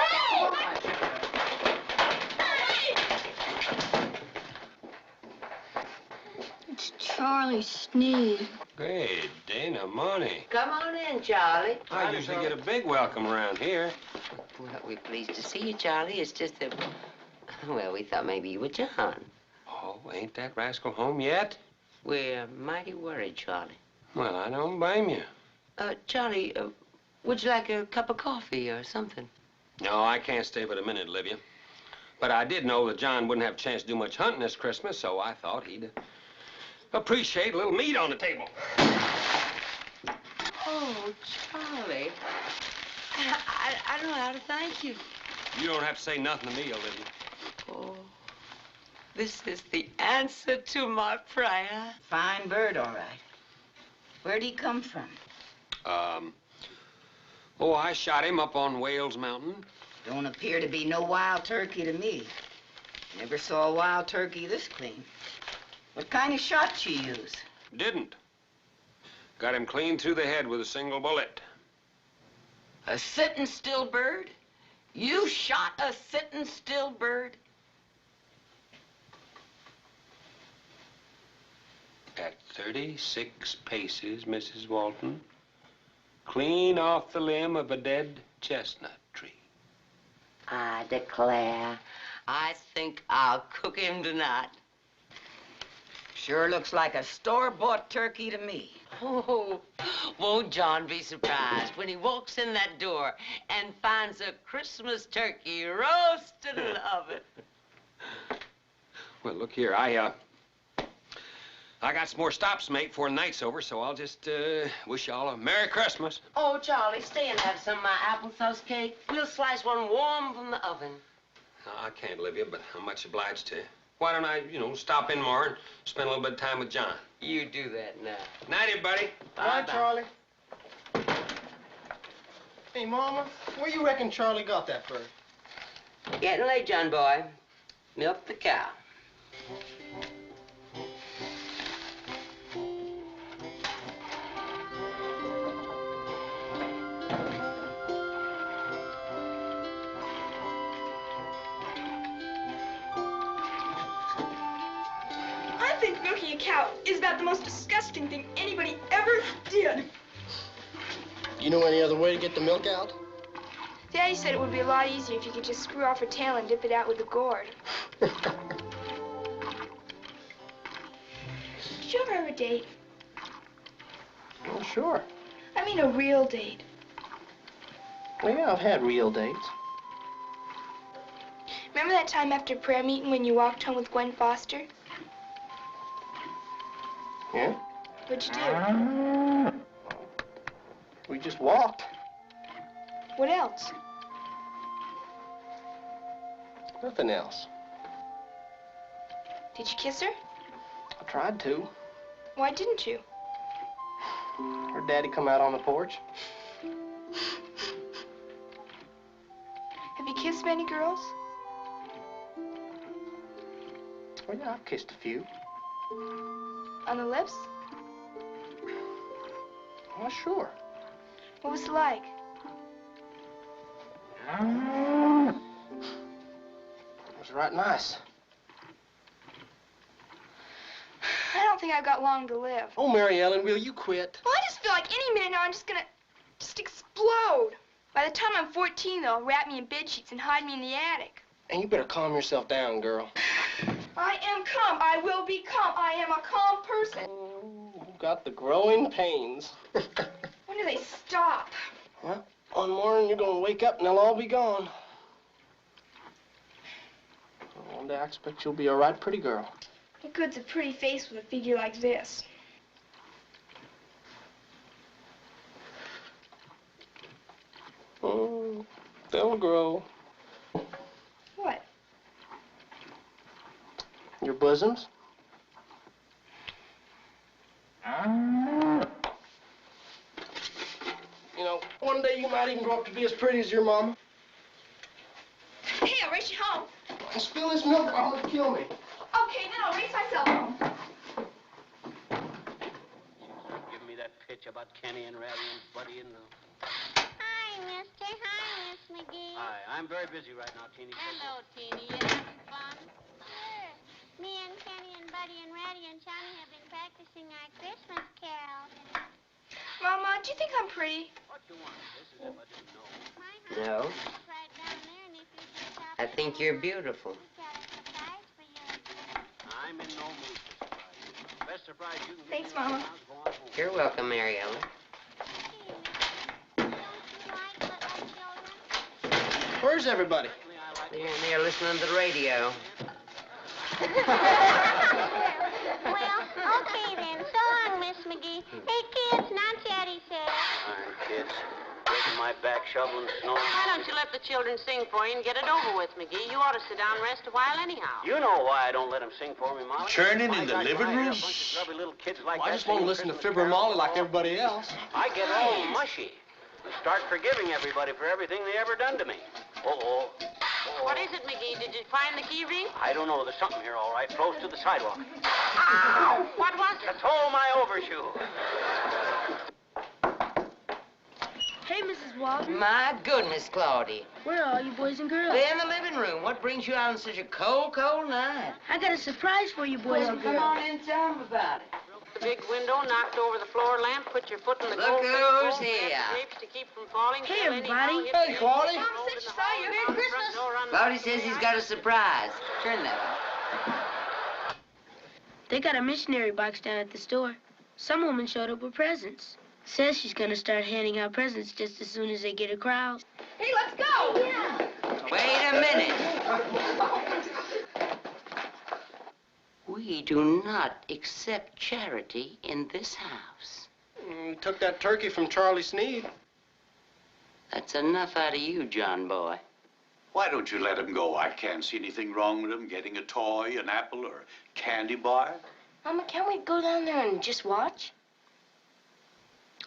S5: It's Charlie Sneed.
S18: Hey, Dana, Monty.
S7: Come on in, Charlie.
S18: I usually get a big welcome around here.
S7: Well, we're pleased to see you, Charlie. It's just that, well, we thought maybe you were John.
S18: Oh, ain't that rascal home yet?
S7: We're mighty worried, Charlie.
S18: Well, I don't blame you.
S7: Charlie, would you like a cup of coffee or something?
S18: No, I can't stay but a minute, Olivia. But I did know that John wouldn't have a chance to do much hunting this Christmas, so I thought he'd appreciate a little meat on the table.
S7: Oh, Charlie. I don't know how to thank you.
S18: You don't have to say nothing to me, Olivia.
S11: Oh, this is the answer to my prayer.
S8: Fine bird, all right. Where'd he come from?
S18: Oh, I shot him up on Wales Mountain.
S8: Don't appear to be no wild turkey to me. Never saw a wild turkey this clean. What kind of shot you use?
S18: Didn't. Got him clean through the head with a single bullet.
S7: A sitting still bird? You shot a sitting still bird?
S18: At 36 paces, Mrs. Walton. Clean off the limb of a dead chestnut tree.
S7: I declare, I think I'll cook him tonight.
S8: Sure looks like a store-bought turkey to me.
S7: Oh, won't John be surprised when he walks in that door and finds a Christmas turkey roasted in the oven?
S18: Well, look here, I got some more stops to make before the night's over, so I'll just wish y'all a Merry Christmas.
S7: Oh, Charlie, stay and have some of my applesauce cake. We'll slice one warm from the oven.
S18: No, I can't, Olivia, but I'm much obliged to you. Why don't I, stop in more and spend a little bit of time with John?
S7: You do that now.
S18: Night, everybody.
S3: Bye, Charlie. Hey, Mama, where you reckon Charlie got that bird?
S7: Getting late, John boy. Milk the cow.
S6: I think milking a cow is about the most disgusting thing anybody ever did.
S3: You know any other way to get the milk out?
S6: Daddy said it would be a lot easier if you could just screw off her tail and dip it out with a gourd. Did you ever have a date?
S3: Oh, sure.
S6: I mean a real date.
S3: Well, yeah, I've had real dates.
S6: Remember that time after prayer meeting when you walked home with Gwen Foster?
S3: Yeah?
S6: What'd you do?
S3: We just walked.
S6: What else?
S3: Nothing else.
S6: Did you kiss her?
S3: I tried to.
S6: Why didn't you?
S3: Her daddy come out on the porch.
S6: Have you kissed many girls?
S3: Well, yeah, I've kissed a few.
S6: On the lips?
S3: Well, sure.
S6: What was it like?
S3: It was right nice.
S6: I don't think I've got long to live.
S3: Oh, Mary Ellen, will you quit?
S6: Well, I just feel like any minute now I'm just gonna explode. By the time I'm 14, they'll wrap me in bed sheets and hide me in the attic.
S3: And you better calm yourself down, girl.
S6: I am calm. I will be calm. I am a calm person.
S3: Oh, you've got the growing pains.
S6: When do they stop?
S3: Well, one morning you're gonna wake up and they'll all be gone. One day I expect you'll be a right pretty girl.
S6: What good's a pretty face with a figure like this?
S3: Oh, they'll grow.
S6: What?
S3: Your bosoms? You know, one day you might even grow up to be as pretty as your mama.
S6: Hey, I'll race you home.
S3: And spill this milk or I'm gonna kill me.
S6: Okay, then I'll race myself home.
S12: Give me that pitch about Kenny and Ratty and Buddy and
S5: Hi, mister. Hi, Miss McGee.
S12: Hi, I'm very busy right now, Teeny.
S5: Hello, Teeny. You having fun? Sure. Me and Kenny and Buddy and Ratty and Johnny have been practicing our Christmas carol.
S6: Mama, do you think I'm pretty?
S12: What you want? This is if I didn't know.
S7: No.
S5: Right down there, and if you should stop
S7: I think you're beautiful.
S5: we've got a surprise for you.
S12: I'm in no mood for surprise. Best surprise you can
S6: Thanks,
S12: give me
S6: Mama.
S12: right now is going home.
S7: You're welcome, Mary Ellen.
S3: Where's everybody?
S7: They're listening to the radio.
S5: Well, okay then. So long, Miss McGee. Hey, kids, not yet, he said.
S12: All right, kids.
S7: breaking my back shoveling snow.
S19: Why don't you let the children sing for you and get it over with, McGee? You ought to sit down and rest a while anyhow.
S7: You know why I don't let them sing for me, Molly.
S9: Churning in the
S7: My gosh,
S9: living
S7: I hear
S9: room?
S7: a bunch of grubby little kids like
S3: I
S7: that
S3: just want to
S7: singing
S3: listen to
S7: Christmas
S3: Fibber and Molly
S7: carols.
S3: like everybody else.
S7: I get all mushy. Start forgiving everybody for everything they ever done to me. Uh-oh.
S19: What is it, McGee? Did you find the key ring?
S7: I don't know. There's something here, all right, close to the sidewalk.
S19: Ow! What was it?
S7: It's all my overshoe.
S5: Hey, Mrs. Walton.
S7: My goodness, Claudia.
S5: Where are you boys and girls?
S7: We're in the living room. What brings you out on such a cold, cold night?
S5: I got a surprise for you boys and girls.
S7: Come on in, tell them about it.
S19: The big window, knocked over the floor lamp, put your foot in the
S7: Look
S19: gold
S7: who's
S19: fold,
S7: here.
S19: grab the tapes to keep from falling.
S5: Hey,
S19: till
S5: everybody.
S19: anyhow hit
S3: Hey,
S19: the
S3: Claudia.
S19: roll over in the hall,
S6: Merry
S19: down the front
S6: Christmas.
S19: door, run
S7: Claudia says he's got a surprise. Turn that off.
S5: They got a missionary box down at the store. Some woman showed up with presents. Says she's gonna start handing out presents just as soon as they get a crowd.
S6: Hey, let's go.
S5: Yeah.
S7: Wait a minute. We do not accept charity in this house.
S3: We took that turkey from Charlie Sneed.
S7: That's enough out of you, John boy.
S9: Why don't you let him go? I can't see anything wrong with him getting a toy, an apple, or a candy bar.
S5: Mama, can't we go down there and just watch?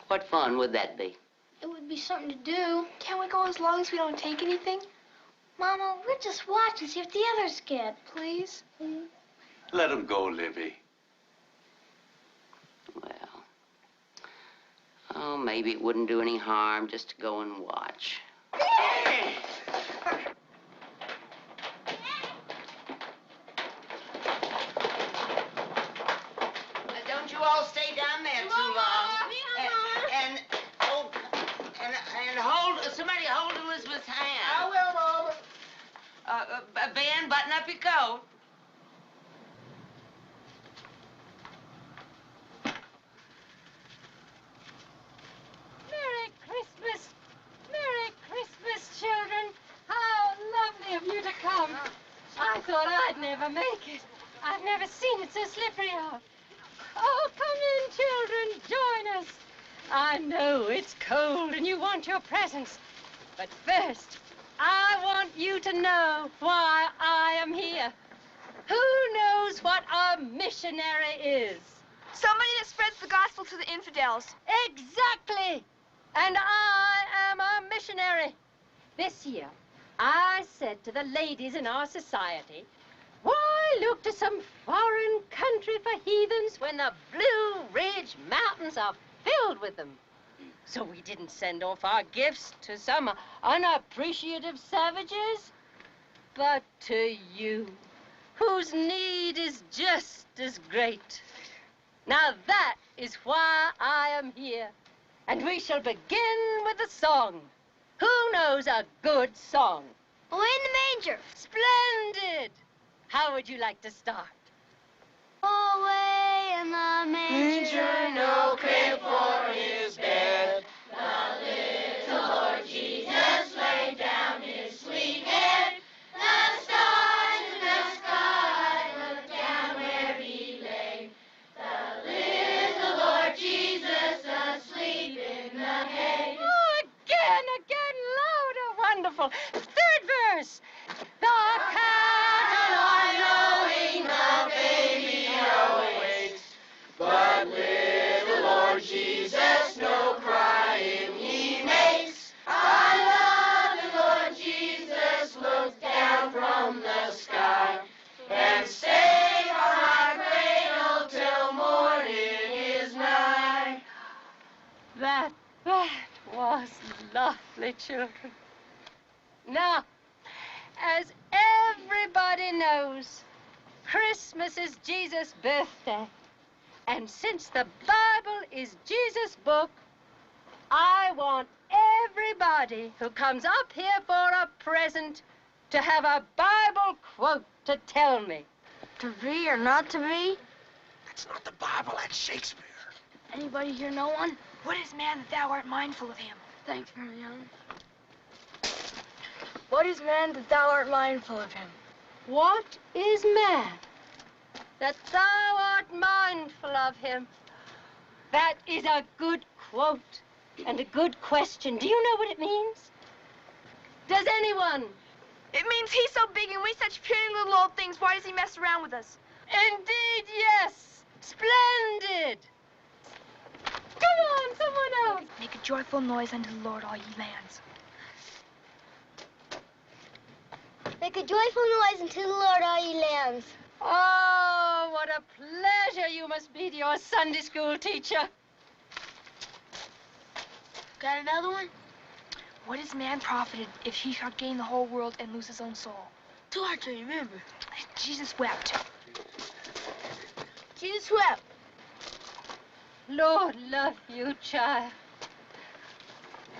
S7: What fun would that be?
S5: It would be something to do. Can't we go as long as we don't take anything? Mama, we'll just watch and see if the others get, please.
S9: Let him go, Livy.
S7: Well, oh, maybe it wouldn't do any harm just to go and watch. Don't you all stay down there too long. And hold, somebody hold Elizabeth's hand.
S3: I will, Mama.
S7: Ben, button up your coat.
S20: Merry Christmas! Merry Christmas, children! How lovely of you to come. I thought I'd never make it. I've never seen it so slippery out. Oh, come in, children. Join us. I know it's cold and you want your presents. But first, I want you to know why I am here. Who knows what a missionary is?
S6: Somebody that spreads the gospel to the infidels.
S20: Exactly. And I am a missionary. This year, I said to the ladies in our society, why look to some foreign country for heathens when the Blue Ridge Mountains are filled with them? So we didn't send off our gifts to some unappreciative savages, but to you, whose need is just as great. Now that is why I am here. And we shall begin with a song. Who knows a good song?
S5: Boy in the manger.
S20: Splendid! How would you like to start?
S5: Away in the manger, no crib for
S20: his bed.
S5: The little Lord Jesus laid down his sweet head. The stars in the sky looked down where he lay. The little Lord Jesus asleep in the hay.
S20: Oh, again, louder, wonderful. Third verse. The cattle are lowing, the baby awaits, but little Lord Jesus no crying he makes. I love the Lord Jesus looks down from the sky and stay on our cradle till morning is nigh. That was lovely, children. Now, as everybody knows, Christmas is Jesus' birthday. And since the Bible is Jesus' book, I want everybody who comes up here for a present to have a Bible quote to tell me.
S5: To be or not to be?
S9: That's not the Bible, that's Shakespeare.
S5: Anybody here know one?
S6: What is man that thou art mindful of him?
S5: Thanks, very young. What is man that thou art mindful of him?
S20: What is man that thou art mindful of him? That is a good quote. And a good question. Do you know what it means? Does anyone?
S6: It means he's so big and we such puny little old things. Why does he mess around with us?
S20: Indeed, yes. Splendid. Come on, someone else.
S6: Make a joyful noise unto the Lord, all ye lands.
S5: Make a joyful noise unto the Lord, all ye lands.
S20: Oh, what a pleasure you must be to your Sunday school teacher.
S6: Got another one? What is man profited if he shall gain the whole world and lose his own soul? Too hard to remember. Jesus wept. Jesus wept.
S20: Lord love you, child.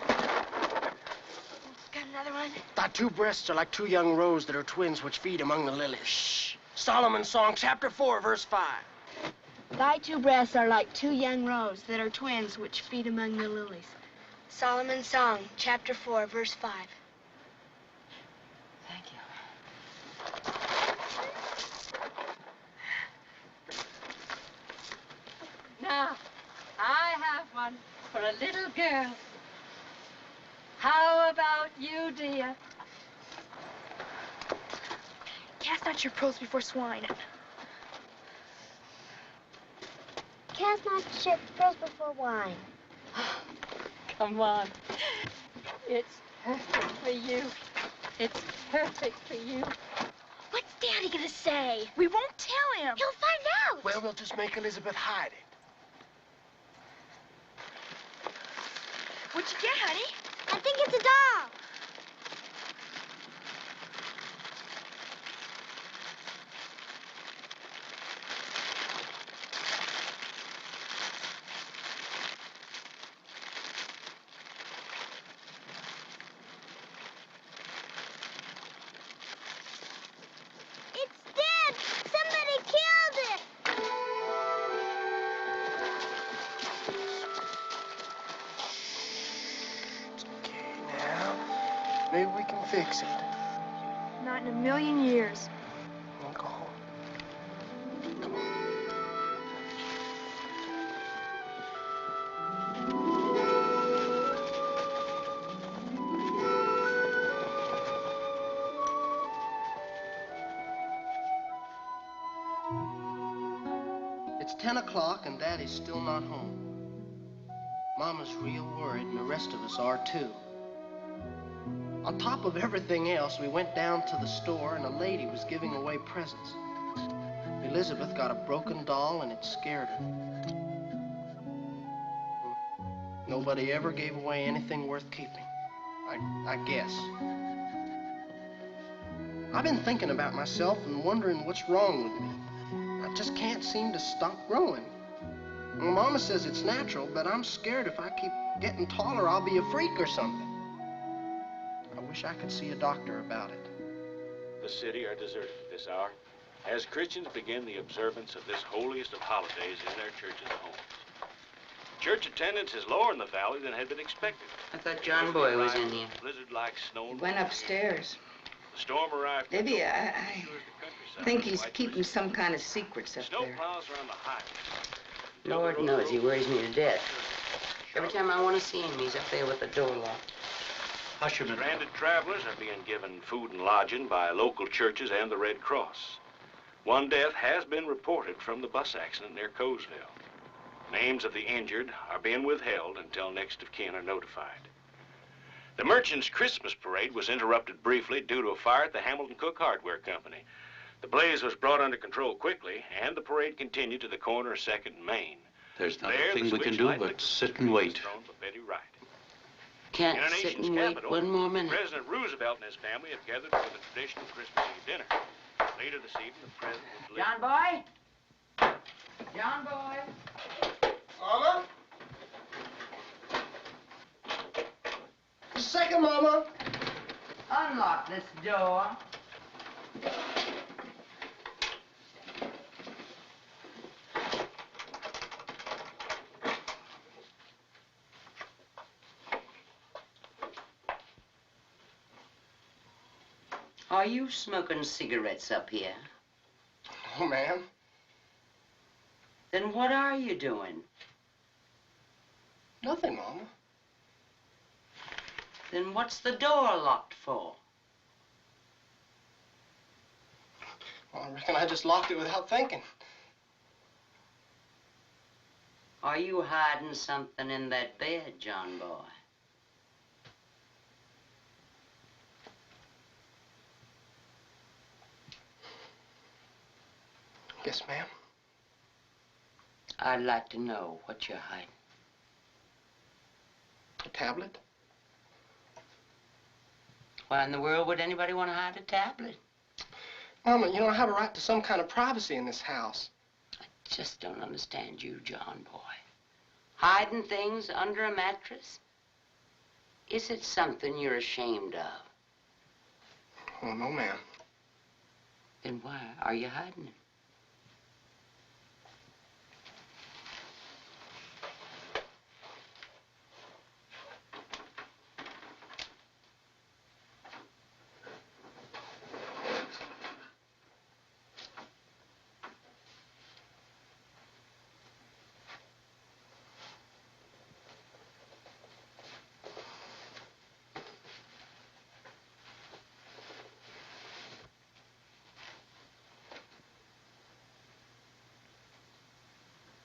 S6: Got another one?
S3: Thy two breasts are like two young roes that are twins which feed among the lilies. Shh. Solomon's Song, chapter 4, verse 5.
S6: Thy two breasts are like two young roes that are twins which feed among the lilies. Solomon's Song, chapter 4, verse 5.
S20: Thank you. Now, I have one for a little girl. How about you, dear?
S6: Cast not your pearls before swine.
S5: Cast not your pearls before wine.
S20: Come on. It's perfect for you. It's perfect for you.
S6: What's Daddy gonna say? We won't tell him.
S5: He'll find out.
S3: Well, we'll just make Elizabeth hide it.
S6: What'd you get, honey?
S5: I think it's a doll. It's dead. Somebody killed it.
S3: Now, maybe we can fix it.
S6: Not in a million years.
S3: We'll go home. It's 10 o'clock and Daddy's still not home. Mama's real worried and the rest of us are too. On top of everything else, we went down to the store and a lady was giving away presents. Elizabeth got a broken doll and it scared her. Nobody ever gave away anything worth keeping, I guess. I've been thinking about myself and wondering what's wrong with me. I just can't seem to stop growing. Well, Mama says it's natural, but I'm scared if I keep getting taller, I'll be a freak or something. I wish I could see a doctor about it.
S16: The city are deserted at this hour, as Christians begin the observance of this holiest of holidays in their churches and homes. Church attendance is lower in the valley than had been expected.
S7: I thought John Boy was in here.
S16: Blizzard-like snow.
S21: Went upstairs.
S16: The storm arrived.
S21: Maybe I think he's keeping some kind of secrets up
S16: Snow
S21: there.
S16: plows around the highways.
S7: Lord knows he worries me to death. Every time I want to see him, he's up there with the door locked.
S16: Stranded travelers are being given food and lodging by local churches and the Red Cross. One death has been reported from the bus accident near Colesville. Names of the injured are being withheld until next of kin are notified. The Merchants' Christmas parade was interrupted briefly due to a fire at the Hamilton Cook Hardware Company. The blaze was brought under control quickly, and the parade continued to the corner of 2nd and Main.
S12: There's not
S16: There,
S12: a thing
S16: the
S12: we can
S16: switch
S12: do
S16: light
S12: but
S16: lit
S12: sit and wait.
S16: thrown by Betty Wright.
S7: Can't
S16: In our
S7: sit
S16: nation's
S7: and wait
S16: capital,
S7: one more minute.
S16: President Roosevelt and his family have gathered for the traditional Christmas Eve dinner. Later this evening, the president will deliver...
S7: John Boy? John Boy?
S3: Mama? Just a second, Mama.
S7: Unlock this door. Are you smoking cigarettes up here?
S3: Oh, ma'am.
S7: Then what are you doing?
S3: Nothing, Mama.
S7: Then what's the door locked for?
S3: Well, I reckon I just locked it without thinking.
S7: Are you hiding something in that bed, John boy?
S3: Yes, ma'am.
S7: I'd like to know what you're hiding.
S3: A tablet?
S7: Why in the world would anybody want to hide a tablet?
S3: Mama, you know, I have a right to some kind of privacy in this house.
S7: I just don't understand you, John boy. Hiding things under a mattress? Is it something you're ashamed of?
S3: Oh, no, ma'am.
S7: Then why are you hiding it?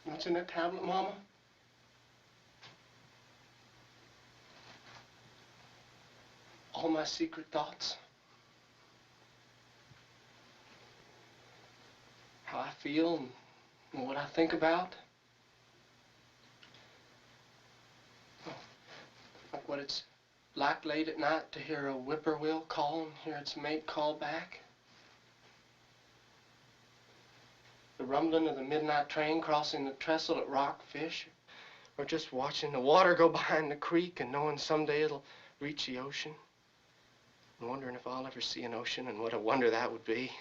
S3: What's in that tablet, Mama? All my secret thoughts. How I feel and what I think about. Like what it's like late at night to hear a whippoorwill call and hear its mate call back. The rumbling of the midnight train crossing the trestle at Rockfish, or just watching the water go by in the creek and knowing someday it'll reach the ocean, and wondering if I'll ever see an ocean and what a wonder that would be.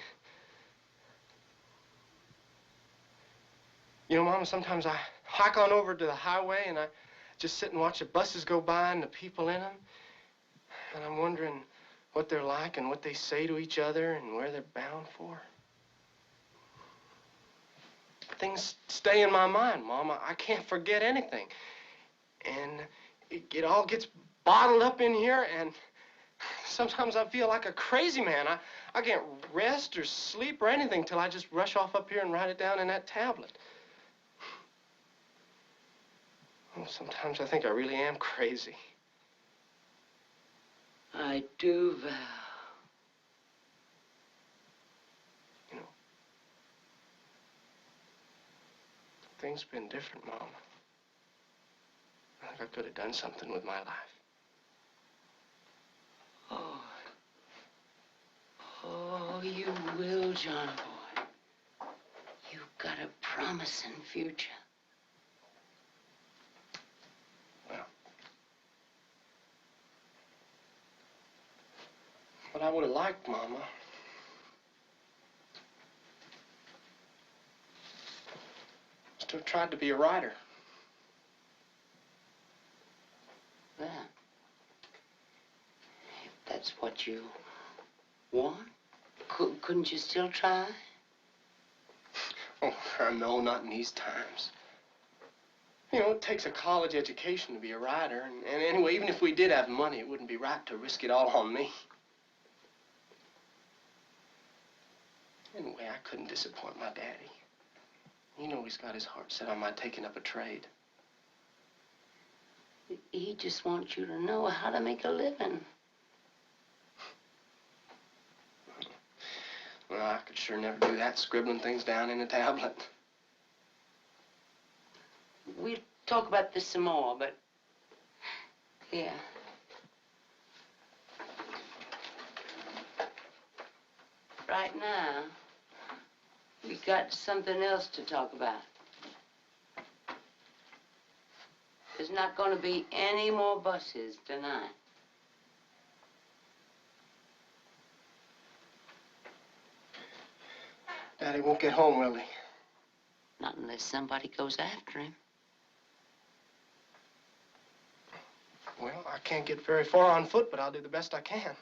S3: You know, Mama, sometimes I hike on over to the highway and I just sit and watch the buses go by and the people in them, and I'm wondering what they're like and what they say to each other and where they're bound for. Things stay in my mind, Mama. I can't forget anything. And it all gets bottled up in here, and sometimes I feel like a crazy man. I can't rest or sleep or anything till I just rush off up here and write it down in that tablet. Well, sometimes I think I really am crazy.
S7: I do vow.
S3: Things have been different, Mom. I think I could have done something with my life.
S7: Oh, you will, John boy. You've got a promising future.
S3: Well, what I would have liked, Mama, to have tried to be a writer.
S7: Well, if that's what you want, couldn't you still try?
S3: Oh, no, not in these times. You know, it takes a college education to be a writer, and anyway, even if we did have money, it wouldn't be right to risk it all on me. Anyway, I couldn't disappoint my daddy. You know he's got his heart set on my taking up a trade.
S7: He just wants you to know how to make a living.
S3: Well, I could sure never do that, scribbling things down in a tablet.
S7: We'll talk about this some more, but... yeah. Right now, we got something else to talk about. There's not going to be any more buses tonight.
S3: Daddy won't get home, will he?
S7: Not unless somebody goes after him.
S3: Well, I can't get very far on foot, but I'll do the best I can.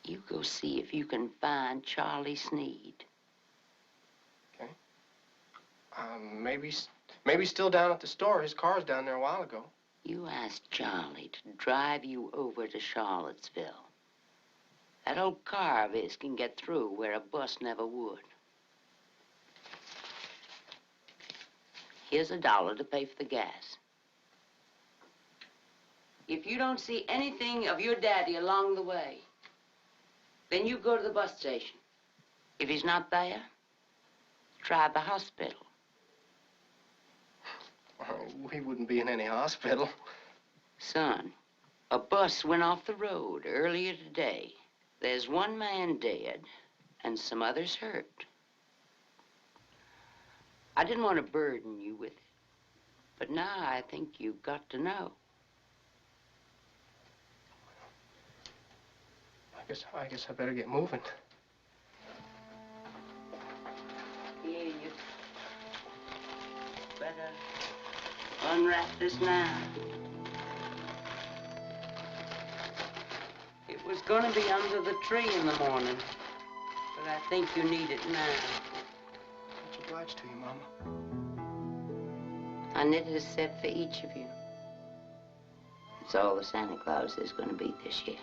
S7: You go see if you can find Charlie Sneed.
S3: Okay. Maybe still down at the store. His car's down there a while ago.
S7: You asked Charlie to drive you over to Charlottesville. That old car of his can get through where a bus never would. Here's $1 to pay for the gas. If you don't see anything of your daddy along the way, then you go to the bus station. If he's not there, try the hospital.
S3: Oh, we wouldn't be in any hospital.
S7: Son, a bus went off the road earlier today. There's one man dead and some others hurt. I didn't want to burden you with it, but now I think you've got to know.
S3: I guess I better get moving.
S7: Yeah, you better unwrap this now. It was gonna be under the tree in the morning, but I think you need it now.
S3: Much obliged to you, Mama.
S7: I knitted a set for each of you. It's all the Santa Claus is gonna be this year.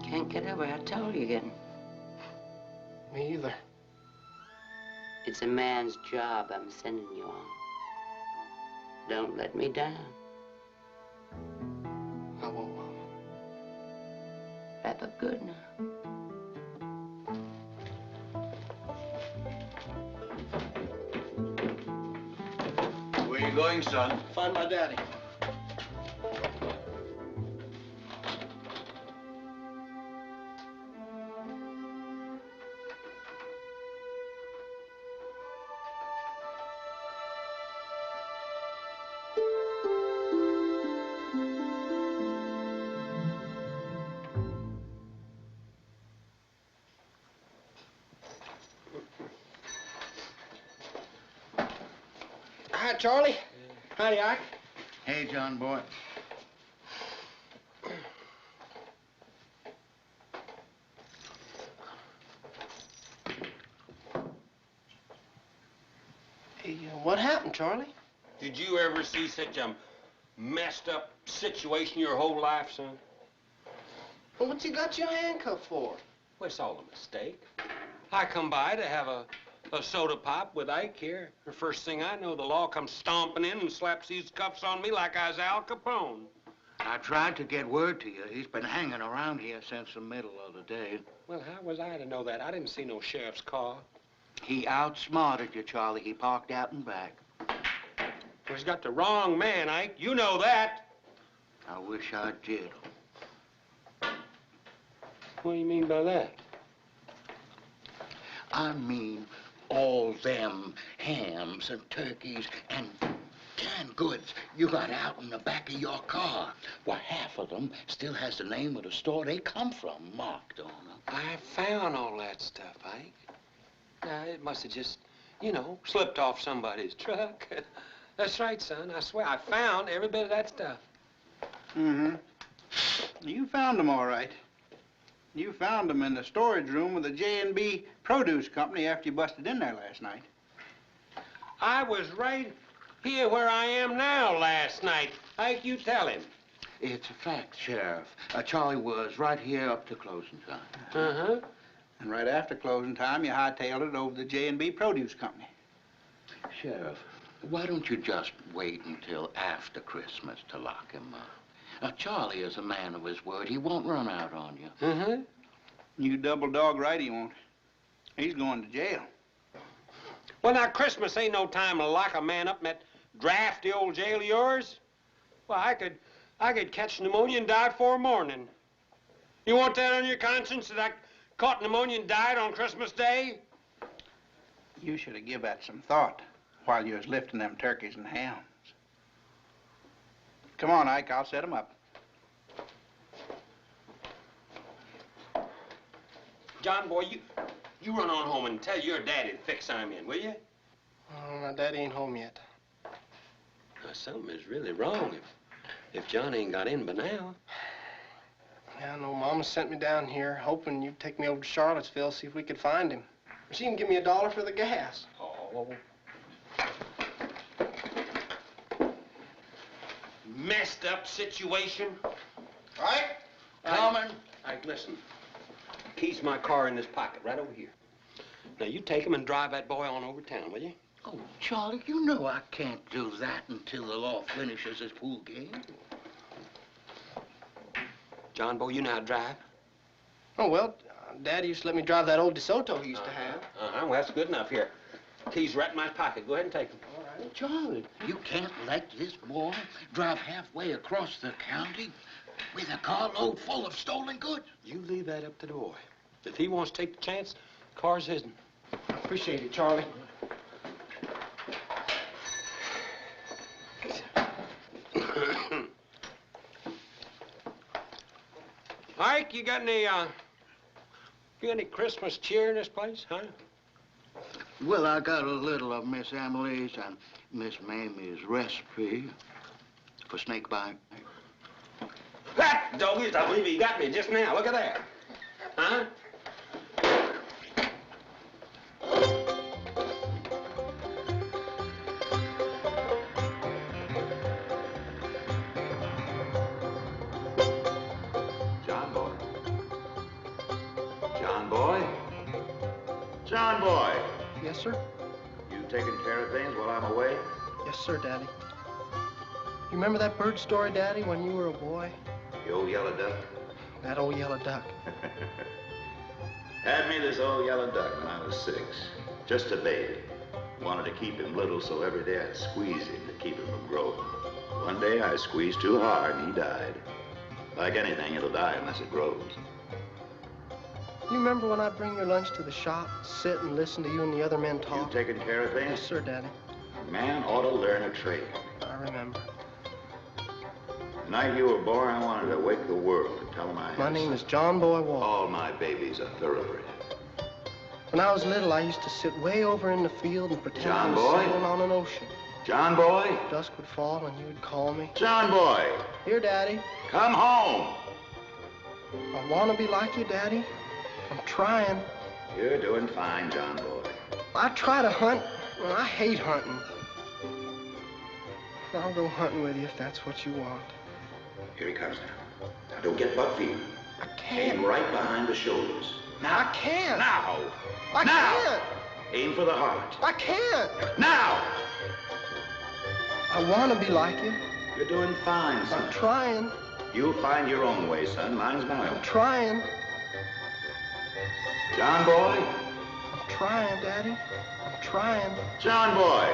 S7: Can't get over how tall you're getting.
S3: Me either.
S7: It's a man's job I'm sending you on. Don't let me down.
S3: I won't, Mama.
S7: Wrap up good now.
S17: Where you going, son?
S3: Find my daddy. Hi, Charlie. Howdy, Ike.
S14: Hey, John boy.
S3: Hey, what happened, Charlie?
S18: Did you ever see such a messed up situation your whole life, son?
S3: Well, what you got your handcuffed for?
S18: Well, it's all a mistake. I come by to have a soda pop with Ike here. The first thing I know, the law comes stomping in and slaps these cuffs on me like I was Al Capone.
S14: I tried to get word to you. He's been hanging around here since the middle of the day.
S18: Well, how was I to know that? I didn't see no sheriff's car.
S14: He outsmarted you, Charlie. He parked out and back.
S18: Well, he's got the wrong man, Ike. You know that.
S14: I wish I did.
S18: What do you mean by that?
S14: I mean, all them hams and turkeys and canned goods you got out in the back of your car. Well, half of them still has the name of the store they come from marked on them.
S18: I found all that stuff, Ike. It must have just, slipped off somebody's truck. That's right, son. I swear, I found every bit of that stuff.
S13: Mm-hmm. You found them all right. You found them in the storage room of the J&B Produce Company after you busted in there last night.
S18: I was right here where I am now last night. Ike, you tell him.
S14: It's a fact, Sheriff. Charlie was right here up to closing time.
S18: Uh-huh.
S13: And right after closing time, you hightailed it over to the J&B Produce Company.
S14: Sheriff, why don't you just wait until after Christmas to lock him up? Now, Charlie is a man of his word. He won't run out on you.
S18: Uh-huh.
S13: You double dog right he won't. He's going to jail.
S18: Well, now, Christmas ain't no time to lock a man up in that drafty old jail of yours. Well, I could catch pneumonia and die before morning. You want that on your conscience that I caught pneumonia and died on Christmas Day?
S13: You should have given that some thought while you was lifting them turkeys and hams. Come on, Ike, I'll set them up.
S18: John, boy, you run on home and tell your daddy to fix I'm in, will you?
S3: Oh, my daddy ain't home yet.
S18: Now, something is really wrong if John ain't got in by now.
S3: Yeah, I know Mama sent me down here hoping you'd take me over to Charlottesville, see if we could find him. She can give me $1 for the gas.
S18: Oh, messed up situation.
S14: Right? Coming.
S18: Ike, listen. Keys to my car in this pocket, right over here. Now, you take him and drive that boy on over town, will you?
S14: Oh, Charlie, you know I can't do that until the law finishes this pool game.
S18: John Boy, you know how to drive?
S3: Oh, well, Daddy used to let me drive that old DeSoto he used to have.
S18: Well, that's good enough here. Keys right in my pocket. Go ahead and take them.
S3: All right.
S14: Charlie, you can't let this boy drive halfway across the county with a carload full of stolen goods.
S18: You leave that up to the boy. If he wants to take the chance, the car's his.
S3: Appreciate it, Charlie.
S18: Ike, you got any Christmas cheer in this place, huh?
S14: Well, I got a little of Miss Emily's and Miss Mamie's recipe for snake bite.
S18: That doggies, I believe he got me just now. Look at that. Huh?
S12: John Boy. John Boy? John Boy,
S3: Yes, sir?
S12: you taking care of things while I'm away?
S3: Yes, sir, Daddy. You remember that bird story, Daddy, when you were a boy?
S12: The old yellow duck?
S3: That old yellow duck.
S12: Had me this old yellow duck when I was 6. Just a baby. Wanted to keep him little, so every day I'd squeeze him to keep him from growing. One day I squeezed too hard and he died. Like anything, it'll die unless it grows.
S3: You remember when I'd bring your lunch to the shop, sit and listen to you and the other men talk?
S12: You taking care of things?
S3: Yes, sir, Daddy.
S12: A man ought to learn a trade.
S3: I remember.
S12: The night you were born, I wanted to wake the world and tell them I had
S3: My name is John Boy Walton.
S12: all my babies are thoroughbred.
S3: When I was little, I used to sit way over in the field and pretend I
S12: John
S3: was
S12: Boy?
S3: sailing on an ocean.
S12: John Boy?
S3: Dusk would fall and you would call me.
S12: John Boy,
S3: Here, Daddy.
S12: come home.
S3: I want to be like you, Daddy. I'm trying.
S12: You're doing fine, John Boy.
S3: I try to hunt. Well, I hate hunting. I'll go hunting with you if that's what you want.
S12: Here he comes now. Now, don't get buck fever.
S3: I can't.
S12: Aim right behind the shoulders. Now.
S3: I can't.
S12: Now.
S3: I
S12: Now.
S3: can't.
S12: Aim for the heart.
S3: I can't.
S12: Now.
S3: I want to be like you.
S12: You're doing fine, son.
S3: I'm trying.
S12: You'll find your own way, son. Mine's mine.
S3: I'm trying.
S12: John Boy?
S3: I'm trying, Daddy. I'm trying.
S12: John Boy.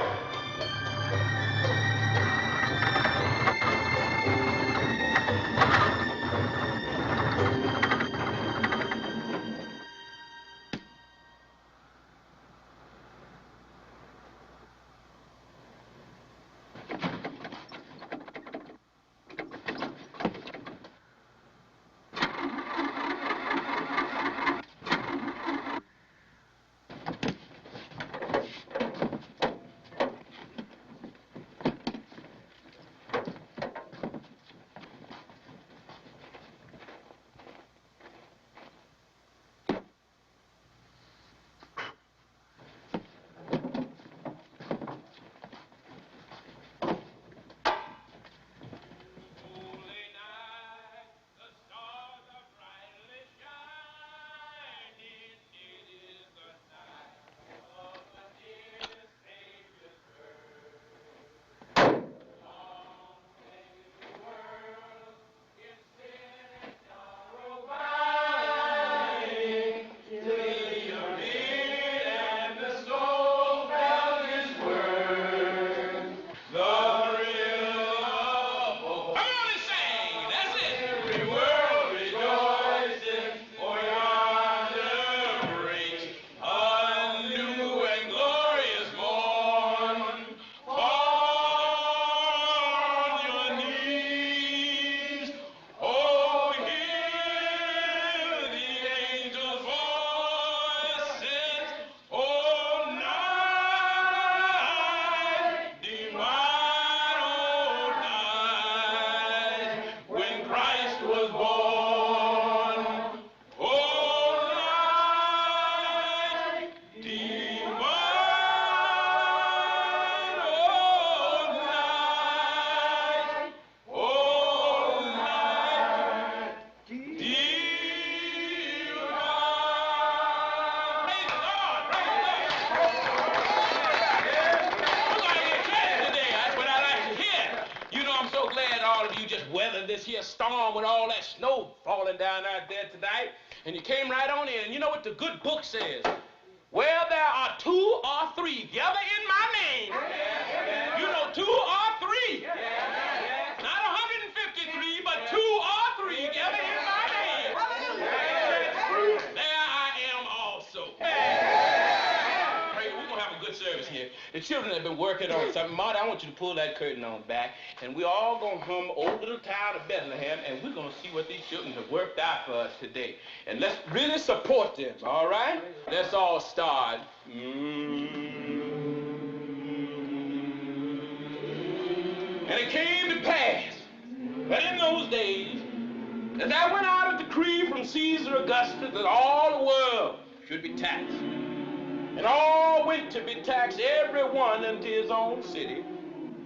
S10: here storm with all that snow falling down out there tonight, and you came right on in. And you know what the good book says? Where there are 2 or 3 gather in my name. You know, 2 or 3. Not 153, but 2 or 3 gather in my name. There I am also. Pray, we're going to have a good service here. The children have been working on something. Marty, I want you to pull that curtain on back, and we're all going to hum Old Little Town of Bethlehem, and we're going to see what these children have worked out for us today. And let's really support them, all right? Let's all start. And it came to pass that in those days, that there went out a decree from Caesar Augustus that all the world should be taxed. And all went to be taxed, every one unto his own city.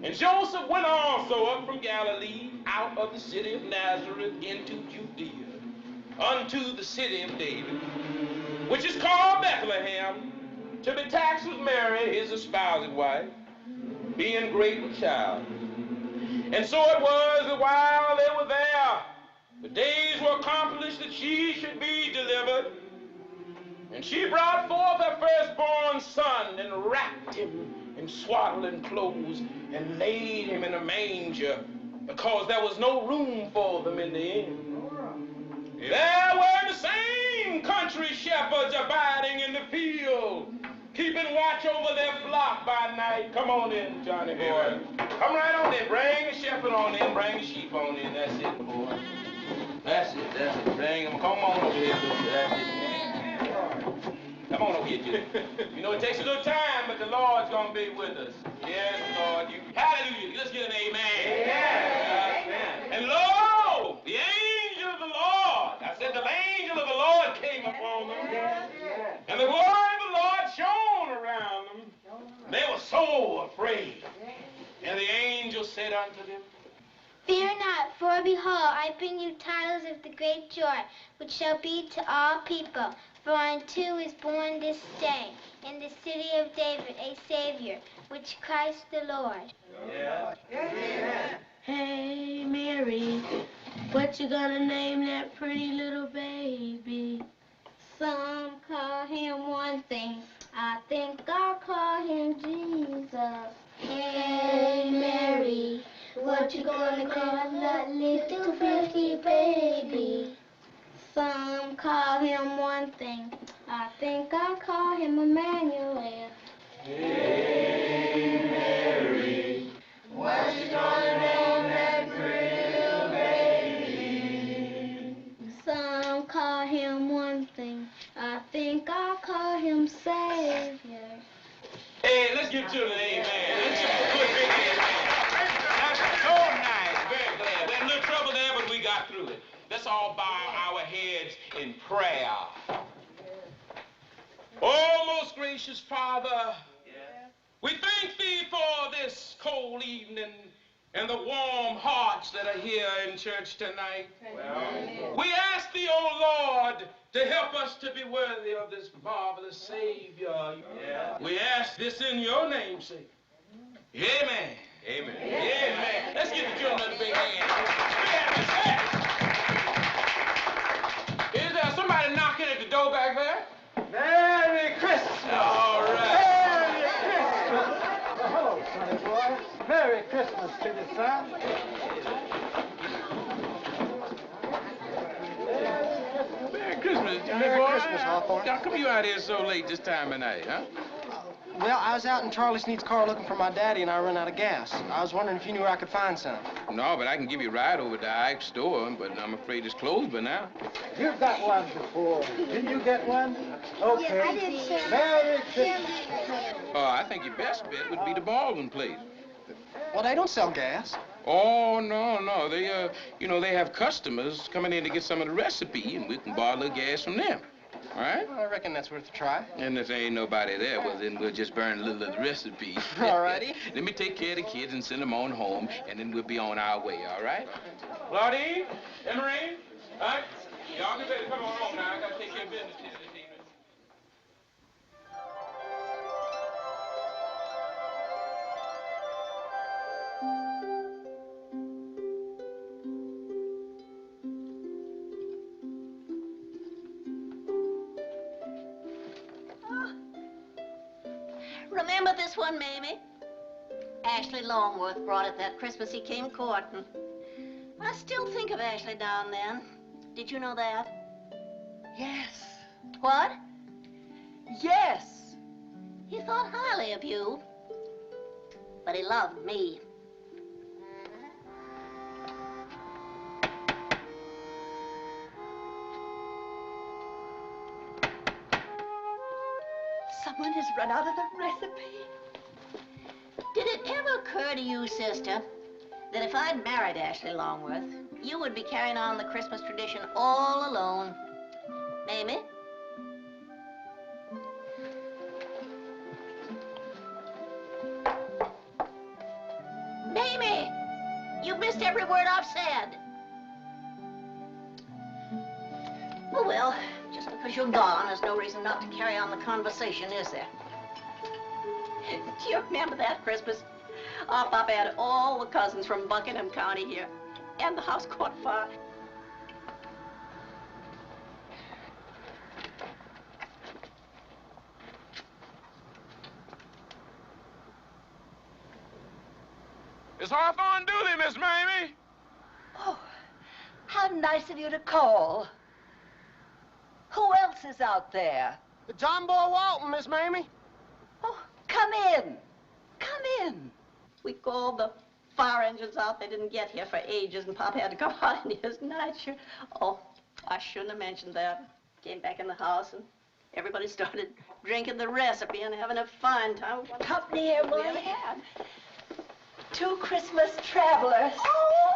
S10: And Joseph went also up from Galilee, out of the city of Nazareth, into Judea, unto the city of David, which is called Bethlehem, to be taxed with Mary, his espoused wife, being great with child. And so it was that while they were there, the days were accomplished that she should be delivered. And she brought forth her firstborn son and wrapped him in swaddling clothes and laid him in a manger, because there was no room for them in the inn. There were the same country shepherds abiding in the field, keeping watch over their flock by night. Come on in, Johnny boy. Come right on in. Bring the shepherd on in. Bring the sheep on in. That's it, boy. That's it. That's it. Bring them. Come on over here, sister. That's it. Come on over here, Judy. You know, it takes a little time, but the Lord's going to be with us. Yes, Lord. Hallelujah. Let's get an amen. Amen. And lo, the angel of the Lord. I said the angel of the Lord came upon them. And the glory of the Lord shone around them. They were so afraid. And the angel said unto them,
S5: Fear not, for behold, I bring you tidings of the great joy, which shall be to all people. For unto is born this day in the city of David a Savior, which Christ the Lord.
S10: Yeah.
S5: Amen.
S2: Hey, Mary, what you gonna name that pretty little baby?
S5: Some call him one thing, I think I'll call him Jesus. Hey, Mary, what you gonna call that little pretty baby? Some call him one thing, I think I'll call him Emmanuel.
S2: Hey, Mary, what you gonna name that pretty little baby?
S5: Some call him one thing, I think I'll call him Savior.
S10: Hey, let's give children an amen. Let's give them a good big amen. That's so nice. Very glad. We had a little trouble there, but we got through it. Let's all bow our heads in prayer. Oh, most gracious Father, we thank thee for this cold evening and the warm hearts that are here in church tonight. We ask thee, oh Lord, to help us to be worthy of this marvelous Savior. We ask this in your name's sake. Amen. Amen. Amen. Let's give the children a big hand. Is there somebody knocking at the door back there?
S14: Merry Christmas!
S10: All right.
S14: Merry Christmas! Well, hello, sonny boy. Merry Christmas to you, son.
S10: Merry Christmas, Johnny
S3: Merry
S10: boy.
S3: Christmas, Hawthorne.
S10: How come you out here so late this time of night, huh?
S3: Well, I was out in Charlie Sneed's car looking for my daddy, and I ran out of gas. I was wondering if you knew where I could find some.
S10: No, but I can give you a ride over to Ike's store, but I'm afraid it's closed by now.
S14: You've got one before. Didn't you get one? Okay.
S5: Yes, I did, sir.
S14: Merry Christmas.
S10: Oh, I think your best bet would be the Baldwin place.
S3: Well, they don't sell gas.
S10: Oh, no. They, they have customers coming in to get some of the recipe, and we can borrow a little gas from them. All right?
S3: Well, I reckon that's worth a try.
S10: And if there ain't nobody there, well, then we'll just burn a little of the recipe.
S3: All righty.
S10: Let me take care of the kids and send them on home, and then we'll be on our way, all right? Claudine, Emery, all right? Y'all get ready to come on home now. I got to take care of business here this evening.
S11: this one, Mamie? Ashley Longworth brought it that Christmas he came courting. I still think of Ashley now and then. Did you know that?
S8: Yes.
S11: What?
S8: Yes.
S11: He thought highly of you. But he loved me.
S8: Someone has run out of the recipe.
S11: Did it ever occur to you, sister, that if I'd married Ashley Longworth, you would be carrying on the Christmas tradition all alone? Mamie? Mamie! You've missed every word I've said. Oh, well, just because you're gone, there's no reason not to carry on the conversation, is there? Do you remember that Christmas? Our Papa had all the cousins from Buckingham County here, and the house caught fire.
S10: It's Hawthorne Dooley, Miss Mamie.
S8: Oh, how nice of you to call. Who else is out there?
S3: The John Boy Walton, Miss Mamie.
S8: Oh, come in. Come in.
S11: We called the fire engines out. They didn't get here for ages, and Pop had to come out in his nightshirt. Oh, I shouldn't have mentioned that. Came back in the house, and everybody started drinking the recipe and having a fine time.
S8: Company here,
S11: we
S8: boy.
S11: ever had.
S8: 2 Christmas travelers.
S11: Oh!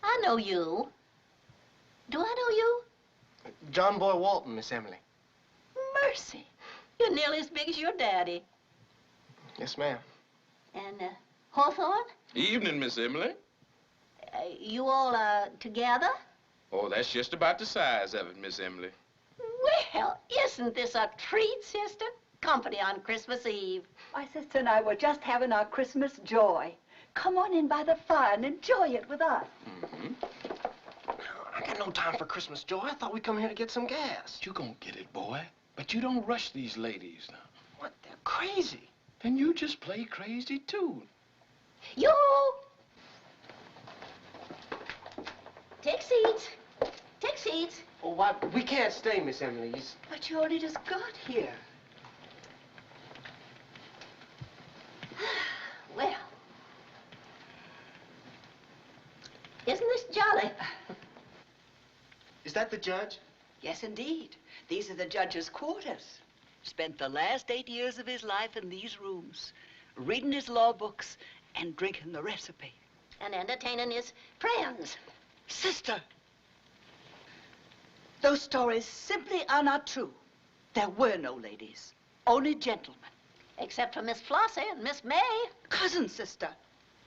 S11: I know you. Do I know you?
S3: John Boy Walton, Miss Emily.
S11: Mercy. You're nearly as big as your daddy.
S3: Yes, ma'am.
S11: And, Hawthorne?
S10: Evening, Miss Emily.
S11: You all, together?
S10: Oh, that's just about the size of it, Miss Emily.
S11: Well, isn't this a treat, sister? Company on Christmas Eve.
S8: My sister and I were just having our Christmas joy. Come on in by the fire and enjoy it with us.
S10: Mm-hmm.
S3: I got no time for Christmas joy. I thought we'd come here to get some gas.
S10: You gonna get it, boy. But you don't rush these ladies now.
S3: What? They're crazy.
S10: Then you just play crazy, too.
S11: You! Take seats. Take seats.
S3: Oh, why? We can't stay, Miss Emily.
S8: But you only just got here.
S11: Well, isn't this jolly?
S3: Is that the judge?
S8: Yes, indeed. These are the judge's quarters. Spent the last 8 years of his life in these rooms, reading his law books and drinking the recipe.
S11: And entertaining his friends.
S8: Sister, those stories simply are not true. There were no ladies, only gentlemen.
S11: Except for Miss Flossie and Miss May.
S8: Cousins, sister.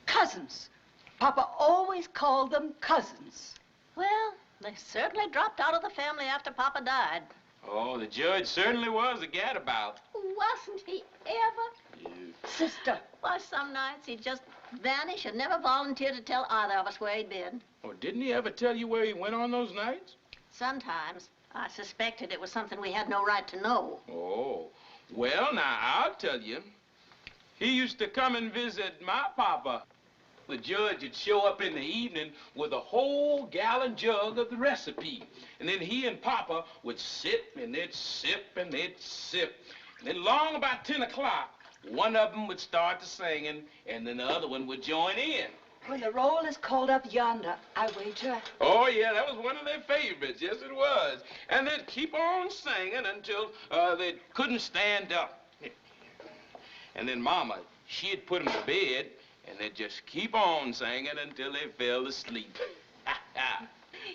S8: Cousins. Papa always called them cousins.
S11: Well, they certainly dropped out of the family after Papa died.
S10: Oh, the judge certainly was a gadabout.
S11: Wasn't he ever?
S8: Sister.
S11: Why, some nights he'd just vanish and never volunteer to tell either of us where he'd been.
S10: Oh, didn't he ever tell you where he went on those nights?
S11: Sometimes. I suspected it was something we had no right to know.
S10: Oh, well, now, I'll tell you. He used to come and visit my papa. The judge would show up in the evening with a whole gallon jug of the recipe. And then he and Papa would sip, and they'd sip, and they'd sip. And then long about 10 o'clock, one of them would start to singing, and then the other one would join in.
S8: When the roll is called up yonder, I wager.
S10: Oh, yeah, that was one of their favorites. Yes, it was. And they'd keep on singing until they couldn't stand up. And then Mama, she'd put them to bed, and they'd just keep on singing until they fell asleep.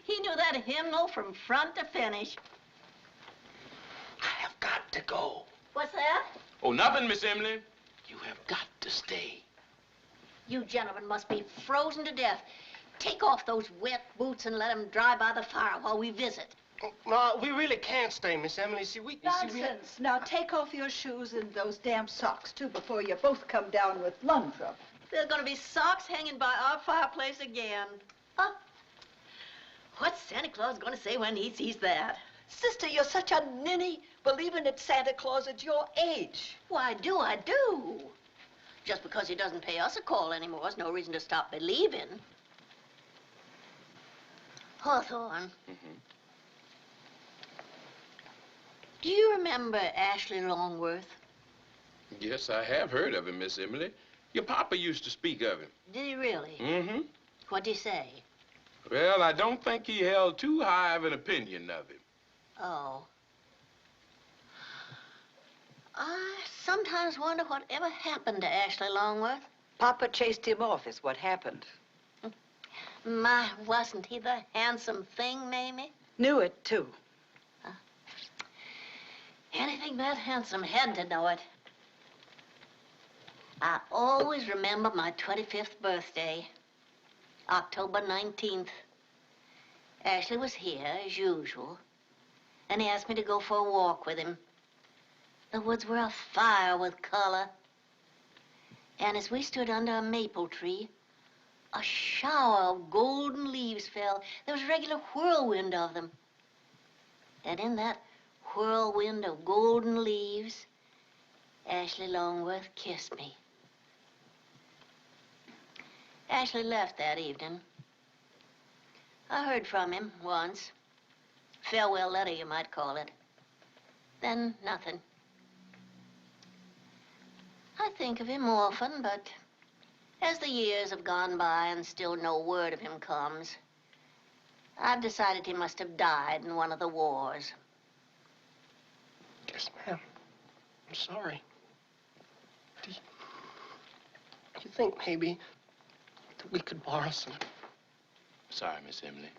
S11: He knew that hymnal from front to finish.
S3: I have got to go.
S11: What's that?
S10: Oh, nothing, Miss Emily.
S3: You have got to stay.
S11: You gentlemen must be frozen to death. Take off those wet boots and let them dry by the fire while we visit.
S3: Oh, no, we really can't stay, Miss Emily.
S8: Nonsense. Now take off your shoes and those damn socks, too, before you both come down with lung trouble.
S11: There's going to be socks hanging by our fireplace again. What's Santa Claus going to say when he sees that?
S8: Sister, you're such a ninny, believing in Santa Claus at your age.
S11: Why, I do. Just because he doesn't pay us a call anymore is no reason to stop believing. Hawthorne. Do you remember Ashley Longworth?
S10: Yes, I have heard of him, Miss Emily. Your papa used to speak of him.
S11: Did he really?
S10: Mm-hmm.
S11: What'd he say?
S10: Well, I don't think he held too high of an opinion of him.
S11: Oh. I sometimes wonder whatever happened to Ashley Longworth.
S8: Papa chased him off is what happened.
S11: My, wasn't he the handsome thing, Mamie?
S8: Knew it, too.
S11: Anything that handsome had to know it. I always remember my 25th birthday, October 19th. Ashley was here, as usual, and he asked me to go for a walk with him. The woods were afire with color. And as we stood under a maple tree, a shower of golden leaves fell. There was a regular whirlwind of them. And in that whirlwind of golden leaves, Ashley Longworth kissed me. Ashley left that evening. I heard from him once. Farewell letter, you might call it. Then nothing. I think of him often, but as the years have gone by and still no word of him comes, I've decided he must have died in one of the wars.
S3: Yes, ma'am. I'm sorry. Do you think maybe that we could borrow some?
S10: Sorry, Miss Emily.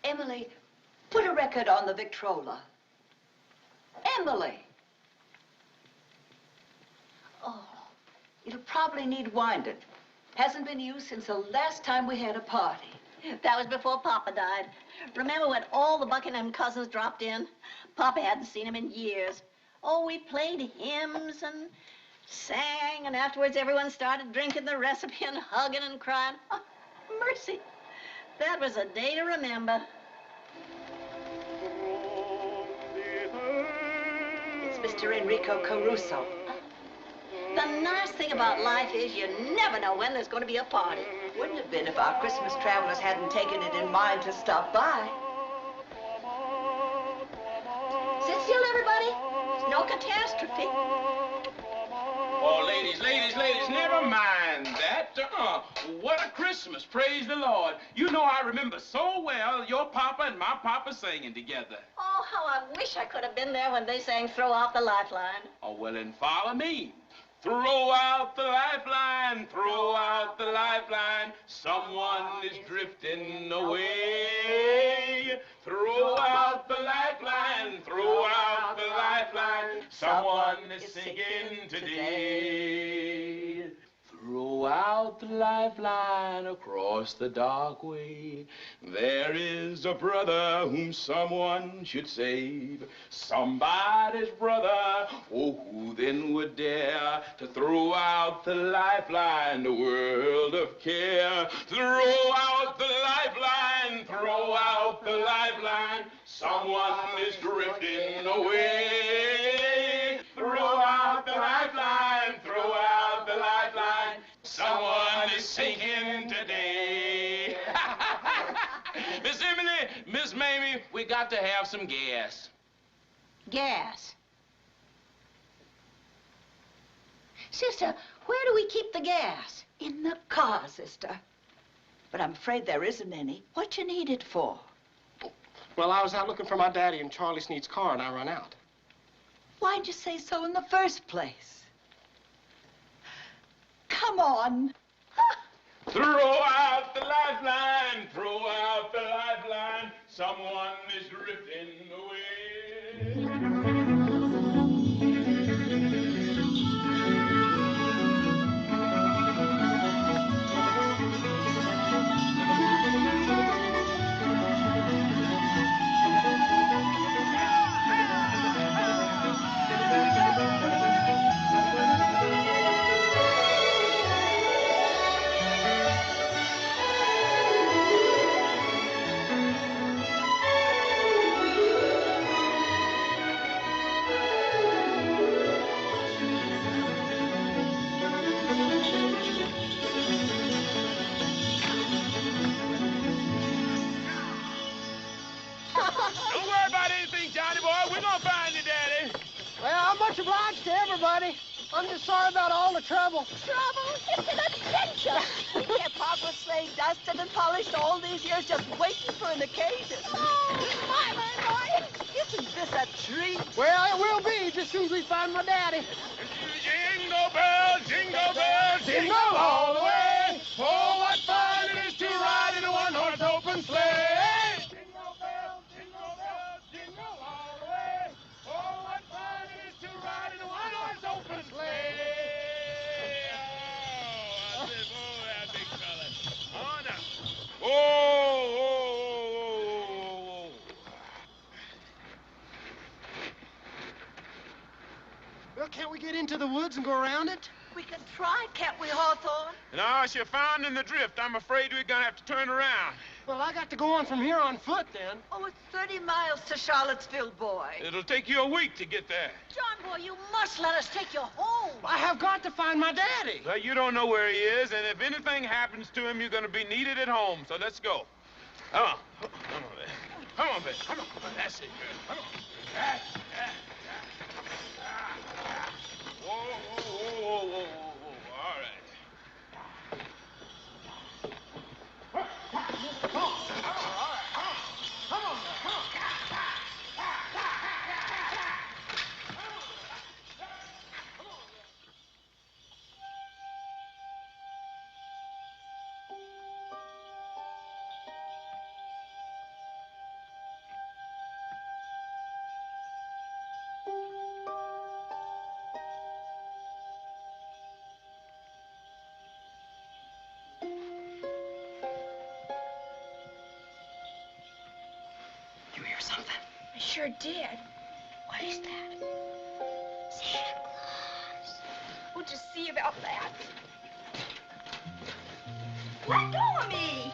S8: Emily, put a record on the Victrola. Emily! Oh, it'll probably need winding. Hasn't been used since the last time we had a party.
S11: That was before Papa died. Remember when all the Buckingham cousins dropped in? Papa hadn't seen him in years. Oh, we played hymns and sang, and afterwards everyone started drinking the recipe and hugging and crying. Oh, mercy. That was a day to remember.
S8: It's Mr. Enrico Caruso.
S11: The nice thing about life is you never know when there's going to be a party.
S8: Wouldn't have been if our Christmas travelers hadn't taken it in mind to stop by.
S11: Sit still, everybody. It's no catastrophe.
S10: Oh, ladies, never mind that. What a Christmas, praise the Lord. You know, I remember so well your papa and my papa singing together.
S11: Oh, how I wish I could have been there when they sang Throw Out the Lifeline.
S10: Oh, well, then follow me. Throw out the lifeline, throw out the lifeline. Someone is drifting away. Throw out the lifeline, throw out the lifeline. Someone is sinking today. Throw out the lifeline across the dark way. There is a brother whom someone should save. Somebody's brother, oh, who then would dare to throw out the lifeline, the world of care. Throw out the lifeline, throw out the lifeline. Someone is drifting away. Throw out the lifeline, throw out the lifeline. Someone is sinking today. Miss Emily, Miss Mamie, we got to have some gas.
S11: Gas. Sister, where do we keep the gas?
S8: In the car, sister. But I'm afraid there isn't any. What you need it for?
S3: Well, I was out looking for my daddy in Charlie Sneed's car, and I run out.
S8: Why'd you say so in the first place? Come on.
S10: Throw out the lifeline, throw out the lifeline. Someone is drifting away.
S1: much obliged to everybody. I'm just sorry about all the trouble.
S8: Trouble? It's an adventure. We kept Papa's sleigh dusted and polished all these years just waiting for an occasion. Oh, my. Isn't this a treat?
S1: Well, it will be just as soon as we find my daddy.
S10: Jingle bells, jingle all the way. Oh, what fun it is to ride in a one-horse open sleigh. Jingle bells, jingle all the way. Oh, what fun it is to ride in a one-horse open sleigh. Oh, I said, oh, that big fella. On up. Oh.
S3: Well, can't we get into the woods and go around it?
S8: We can try, can't we, Hawthorne?
S10: No, if you're found in the drift, I'm afraid we're gonna have to turn around.
S3: Well, I got to go on from here on foot, then.
S8: Oh, it's 30 miles to Charlottesville, boy.
S10: It'll take you a week to get there.
S8: John, boy, you must let us take you home.
S3: I have got to find my daddy.
S10: Well, you don't know where he is, and if anything happens to him, you're gonna be needed at home, so let's go. Come on. Come on, Ben. Come on, Ben. Come on. That's it, good. Come on. Whoa. All right. Come on.
S6: You hear something? I sure did. What is that? Santa Claus. We'll just see about that. Let go of me!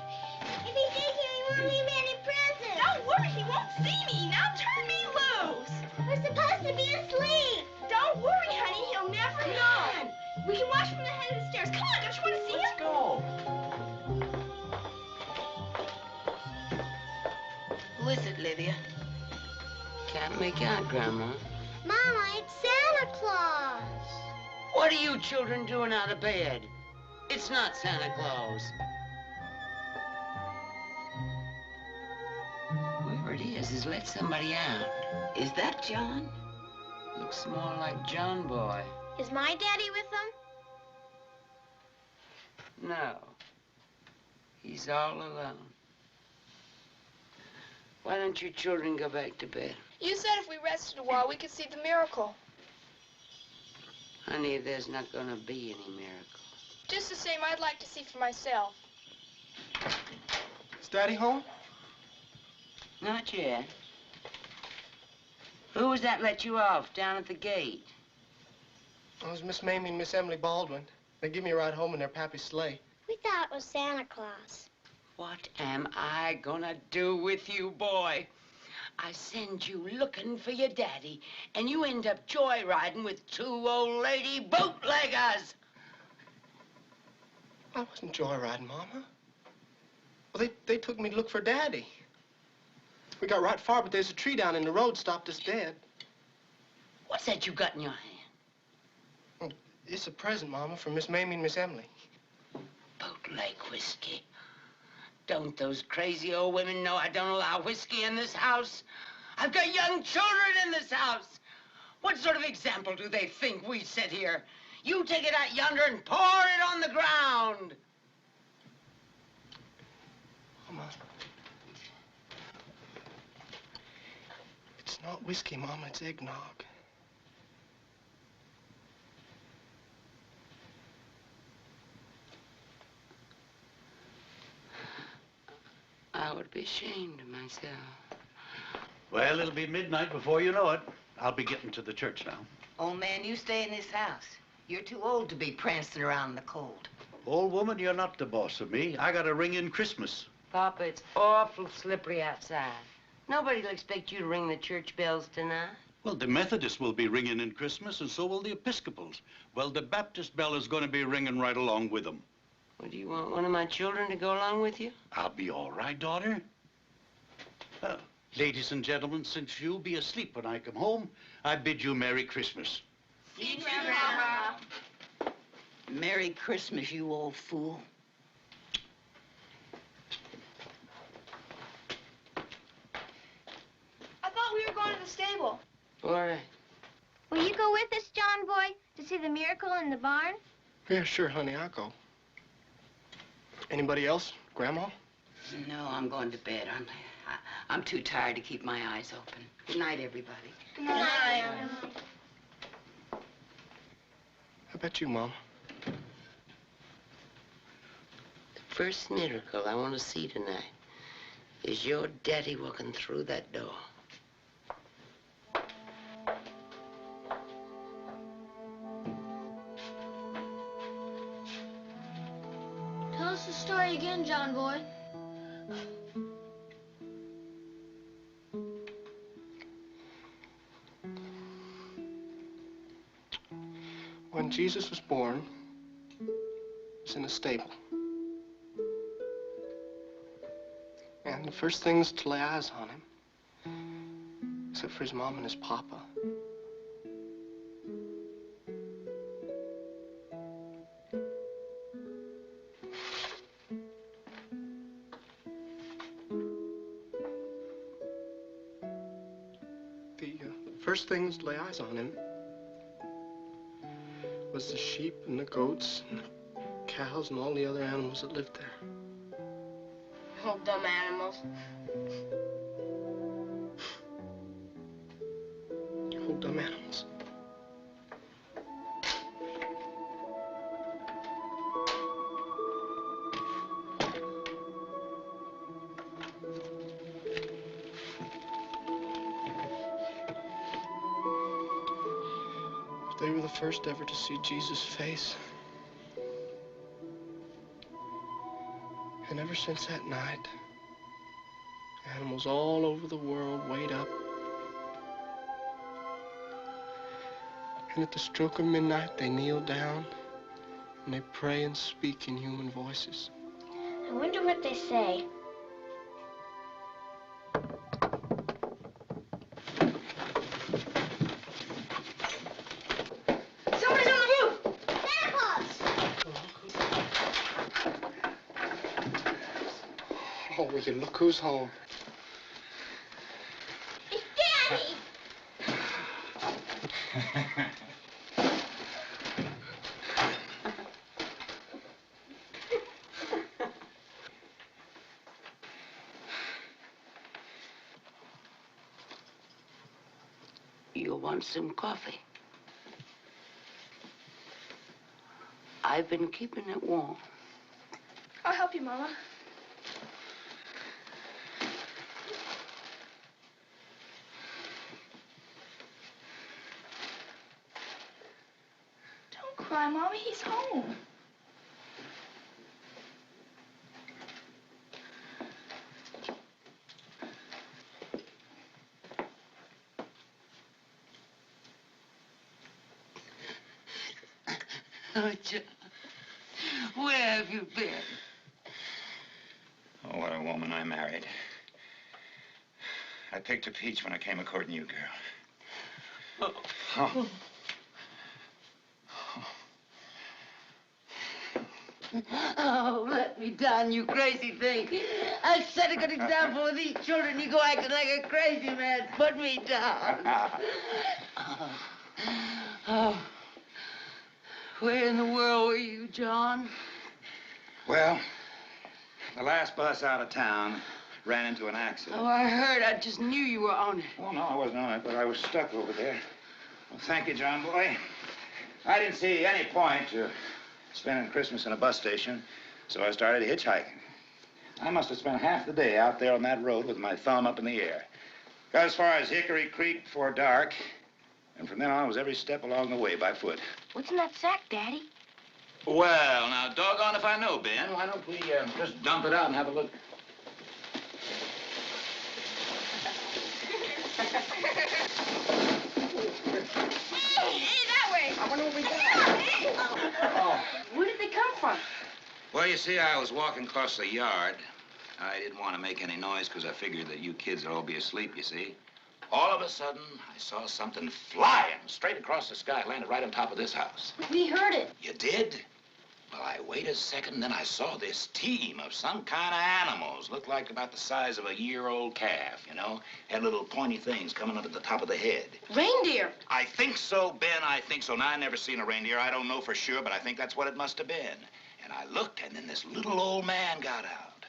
S5: If he sees you, he won't leave any presents.
S6: Don't worry, he won't see me. Now turn me loose.
S5: We're supposed to be asleep.
S6: Don't worry, honey. He'll never know. We can watch from the head of the stairs. Come on, don't you want to see him?
S7: Let's go. Who is it, Lydia? Can't make out, Grandma.
S5: Mama, it's Santa Claus.
S7: What are you children doing out of bed? It's not Santa Claus. Whoever it is let somebody out. Is that John? Looks more like John Boy.
S5: Is my daddy with them?
S7: No. He's all alone. Why don't you children go back to bed?
S6: You said if we rested a while, we could see the miracle.
S7: Honey, there's not gonna be any miracle.
S6: Just the same, I'd like to see for myself.
S3: Is Daddy home?
S7: Not yet. Who was that let you off down at the gate?
S3: It was Miss Mamie and Miss Emily Baldwin. They give me a ride home in their pappy's sleigh.
S5: We thought it was Santa Claus.
S7: What am I gonna do with you, boy? I send you looking for your daddy, and you end up joyriding with two old lady bootleggers.
S3: I wasn't joyriding, Mama. Well, they took me to look for Daddy. We got right far, but there's a tree down in the road stopped us dead.
S7: What's that you got in your hand?
S3: Well, it's a present, Mama, from Miss Mamie and Miss Emily.
S7: Bootleg whiskey. Don't those crazy old women know I don't allow whiskey in this house? I've got young children in this house. What sort of example do they think we set here? You take it out yonder and pour it on the ground.
S3: Mama. It's not whiskey, Mama. It's eggnog.
S7: I would be ashamed of myself.
S17: Well, it'll be midnight before you know it. I'll be getting to the church now.
S21: Old man, you stay in this house. You're too old to be prancing around in the cold.
S17: Old woman, you're not the boss of me. I gotta ring in Christmas.
S7: Papa, it's awful slippery outside. Nobody'll expect you to ring the church bells tonight.
S17: Well, the Methodists will be ringing in Christmas, and so will the Episcopals. Well, the Baptist bell is going to be ringing right along with them.
S7: Well, do you want one of my children to go along with you?
S17: I'll be all right, daughter. Ladies and gentlemen, since you'll be asleep when I come home, I bid you Merry Christmas.
S21: You too, Grandma. Merry Christmas, you old fool.
S6: I thought we were going to the stable.
S4: All right.
S5: Will you go with us, John boy, to see the miracle in the barn?
S3: Yeah, sure, honey, I'll go. Anybody else? Grandma?
S7: No, I'm going to bed. I'm too tired to keep my eyes open. Good night, everybody.
S5: Good night.
S3: How about you, Mom?
S7: The first miracle I want to see tonight is your daddy walking through that door.
S5: Tell us the story again, John boy.
S3: When Jesus was born, he was in a stable. And the first things to lay eyes on him, except for his mom and his papa, the first things to lay eyes on him was the sheep and the goats and the cows and all the other animals that lived there.
S5: Oh, dumb animals.
S3: Oh, dumb animals. They were the first ever to see Jesus' face. And ever since that night, animals all over the world wait up. And at the stroke of midnight, they kneel down and they pray and speak in human voices.
S5: I wonder what they say.
S6: Somebody's on the roof!
S5: Santa Claus!
S3: Oh, will you look who's home?
S5: It's Daddy!
S7: You want some coffee? I've been keeping it warm.
S6: I'll help you, Mama. Don't cry, Mommy. He's home.
S7: Oh, John, where have you been?
S12: Oh, what a woman I married. I picked a peach when I came a-courting you, girl. Oh.
S7: Oh, let me down, you crazy thing. I set a good example with these children. You go acting like a crazy man. Put me down. Oh. Where in the world were you, John?
S12: Well, the last bus out of town ran into an accident.
S7: Oh, I heard. I just knew you were on it.
S12: Well, no, I wasn't on it, but I was stuck over there. Well, thank you, John boy. I didn't see any point to spending Christmas in a bus station, so I started hitchhiking. I must have spent half the day out there on that road with my thumb up in the air. Got as far as Hickory Creek before dark, and from then on, I was every step along the way by foot.
S5: What's in that sack, Daddy?
S12: Well, now, doggone if I know, Ben. Why don't we just dump it out and have a look?
S6: Hey, that way!
S3: I went over there.
S6: Hey!
S3: Oh.
S6: Where did they come from?
S12: Well, you see, I was walking across the yard,
S15: I didn't want to make any noise because I figured that you kids would all be asleep, you see. All of a sudden, I saw something flying straight across the sky, landed right on top of this house.
S11: We heard it.
S15: You did? Well, I waited a second, then I saw this team of some kind of animals. Looked like about the size of a year-old calf, you know? Had little pointy things coming up at the top of the head.
S11: Reindeer.
S15: I think so, Ben, I think so. Now, I never seen a reindeer. I don't know for sure, but I think that's what it must have been. And I looked, and then this little old man got out.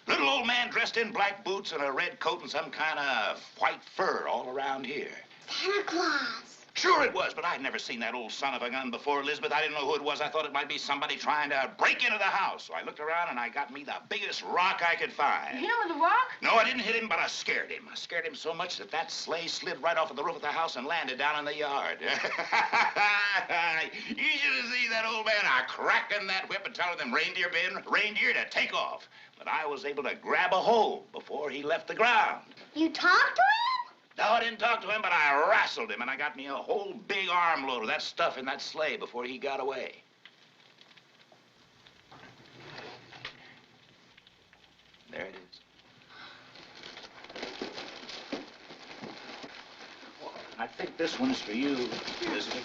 S15: Little old man dressed in black boots and a red coat and some kind of white fur all around here.
S5: Santa Claus.
S15: Sure it was, but I'd never seen that old son of a gun before, Elizabeth. I didn't know who it was. I thought it might be somebody trying to break into the house. So I looked around and I got me the biggest rock I could find.
S6: You hit him with a rock?
S15: No, I didn't hit him, but I scared him. I scared him so much that that sleigh slid right off of the roof of the house and landed down in the yard. You should have seen that old man cracking that whip and telling them reindeer to take off. But I was able to grab a hold before he left the ground.
S5: You talked to him?
S15: No, I didn't talk to him, but I wrestled him, and I got me a whole big armload of that stuff in that sleigh before he got away. There it is. Well, I think this one's for you, Elizabeth.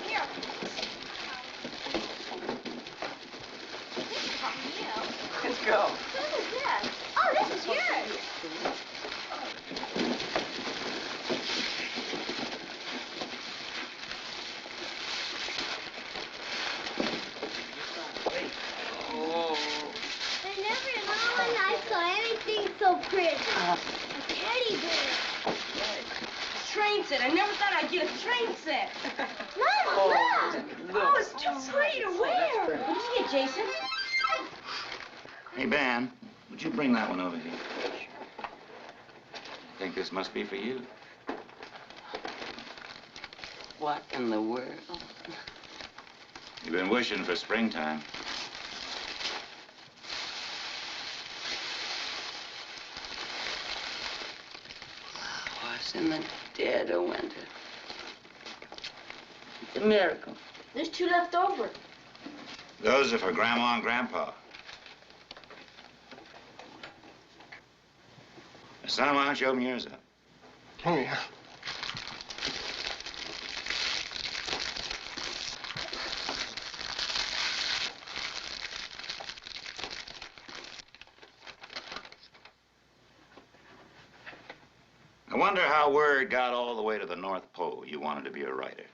S6: Here.
S4: Let's go.
S6: What is this? Oh, this is yours.
S5: Oh. I never in all my life saw anything so pretty. A teddy bear.
S6: Train set. I never thought I'd get a train set.
S5: Mama, look.
S6: Oh, it's too pretty to wear.
S11: What did you get, Jason?
S15: Hey, Ben, would you bring that one over here? I think this must be for you.
S7: What in the world?
S15: You've been wishing for springtime.
S7: What's in the dead of winter? It's a miracle.
S6: There's 2 left over.
S15: Those are for Grandma and Grandpa. Son, why don't you open yours up?
S3: Oh, yeah.
S15: I wonder how word got all the way to the North Pole. You wanted to be a writer.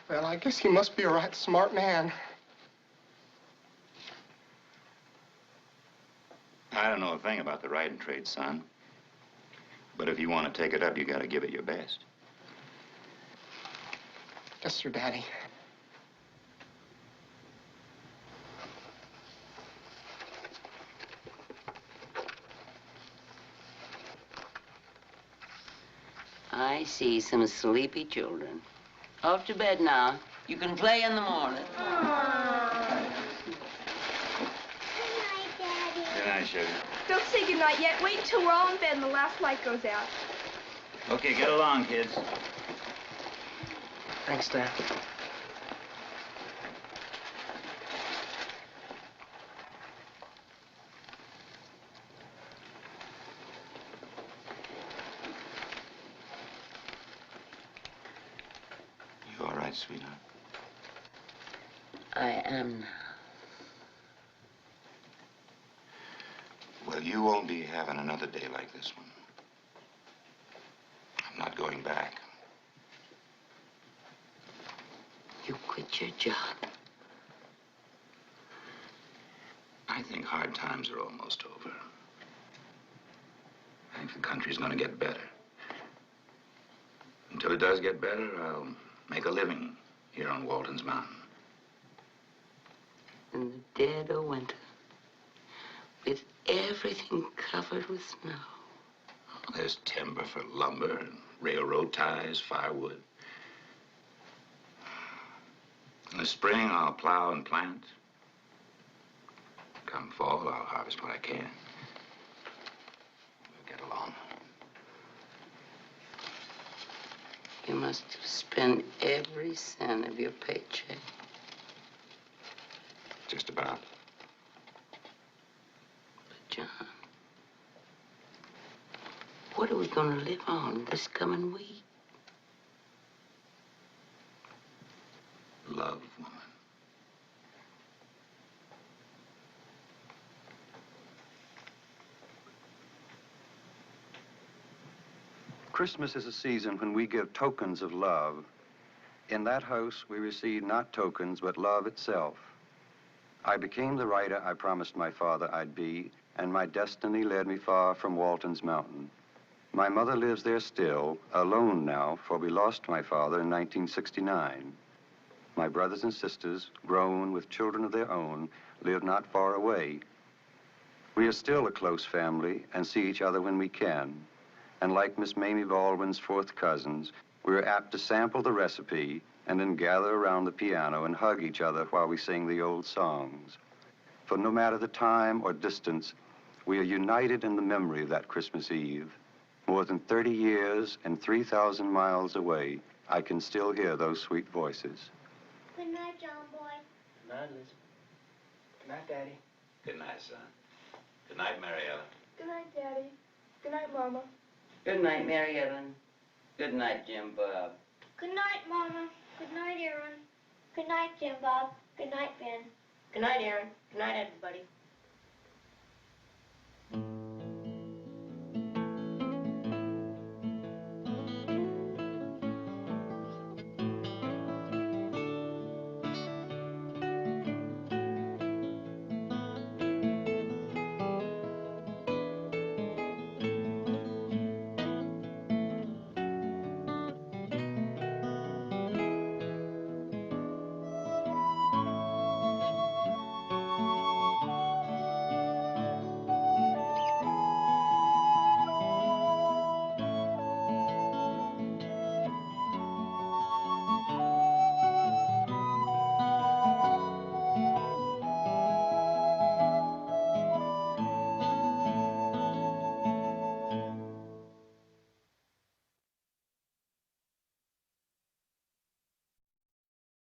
S3: Well, I guess you must be a right smart man.
S15: I don't know a thing about the writing trade, son. But if you want to take it up, you got to give it your best.
S3: Yes, sir, Daddy.
S7: I see some sleepy children. Off to bed now. You can play in the morning.
S15: Good night, sugar.
S6: Don't say goodnight yet. Wait until we're all in bed and the last light goes out.
S15: Okay, get along, kids.
S3: Thanks, Dad.
S15: You all right, sweetheart?
S7: I am now.
S15: Well, you won't be having another day like this one. I'm not going back.
S7: You quit your job.
S15: I think hard times are almost over. I think the country's gonna get better. Until it does get better, I'll make a living here on Walton's Mountain.
S7: In the dead of winter, with everything covered with snow.
S15: There's timber for lumber, and railroad ties, firewood. In the spring, I'll plow and plant. Come fall, I'll harvest what I can. We'll get along.
S7: You must must have spent every cent of your paycheck.
S15: Just about.
S7: But, John, what are we going to live on this coming week?
S15: Love, woman.
S19: Christmas is a season when we give tokens of love. In that house, we receive not tokens, but love itself. I became the writer I promised my father I'd be, and my destiny led me far from Walton's mountain. My mother lives there still, alone now, for we lost my father in 1969. My brothers and sisters, grown with children of their own, live not far away. We are still a close family and see each other when we can. And like Miss Mamie Baldwin's fourth cousins, we are apt to sample the recipe and then gather around the piano and hug each other while we sing the old songs. For no matter the time or distance, we are united in the memory of that Christmas Eve. More than 30 years and 3,000 miles away, I can still hear those sweet voices.
S5: Good night, John Boy.
S4: Good night, Elizabeth. Good night, Daddy.
S9: Good night, son. Good night, Mary Ellen.
S6: Good night, Daddy. Good night, Mama.
S7: Good night, Mary Ellen. Good night, Jim Bob.
S5: Good night, Mama. Good night, Aaron. Good night, Jim Bob. Good night, Ben.
S11: Good night, Aaron. Good night, everybody.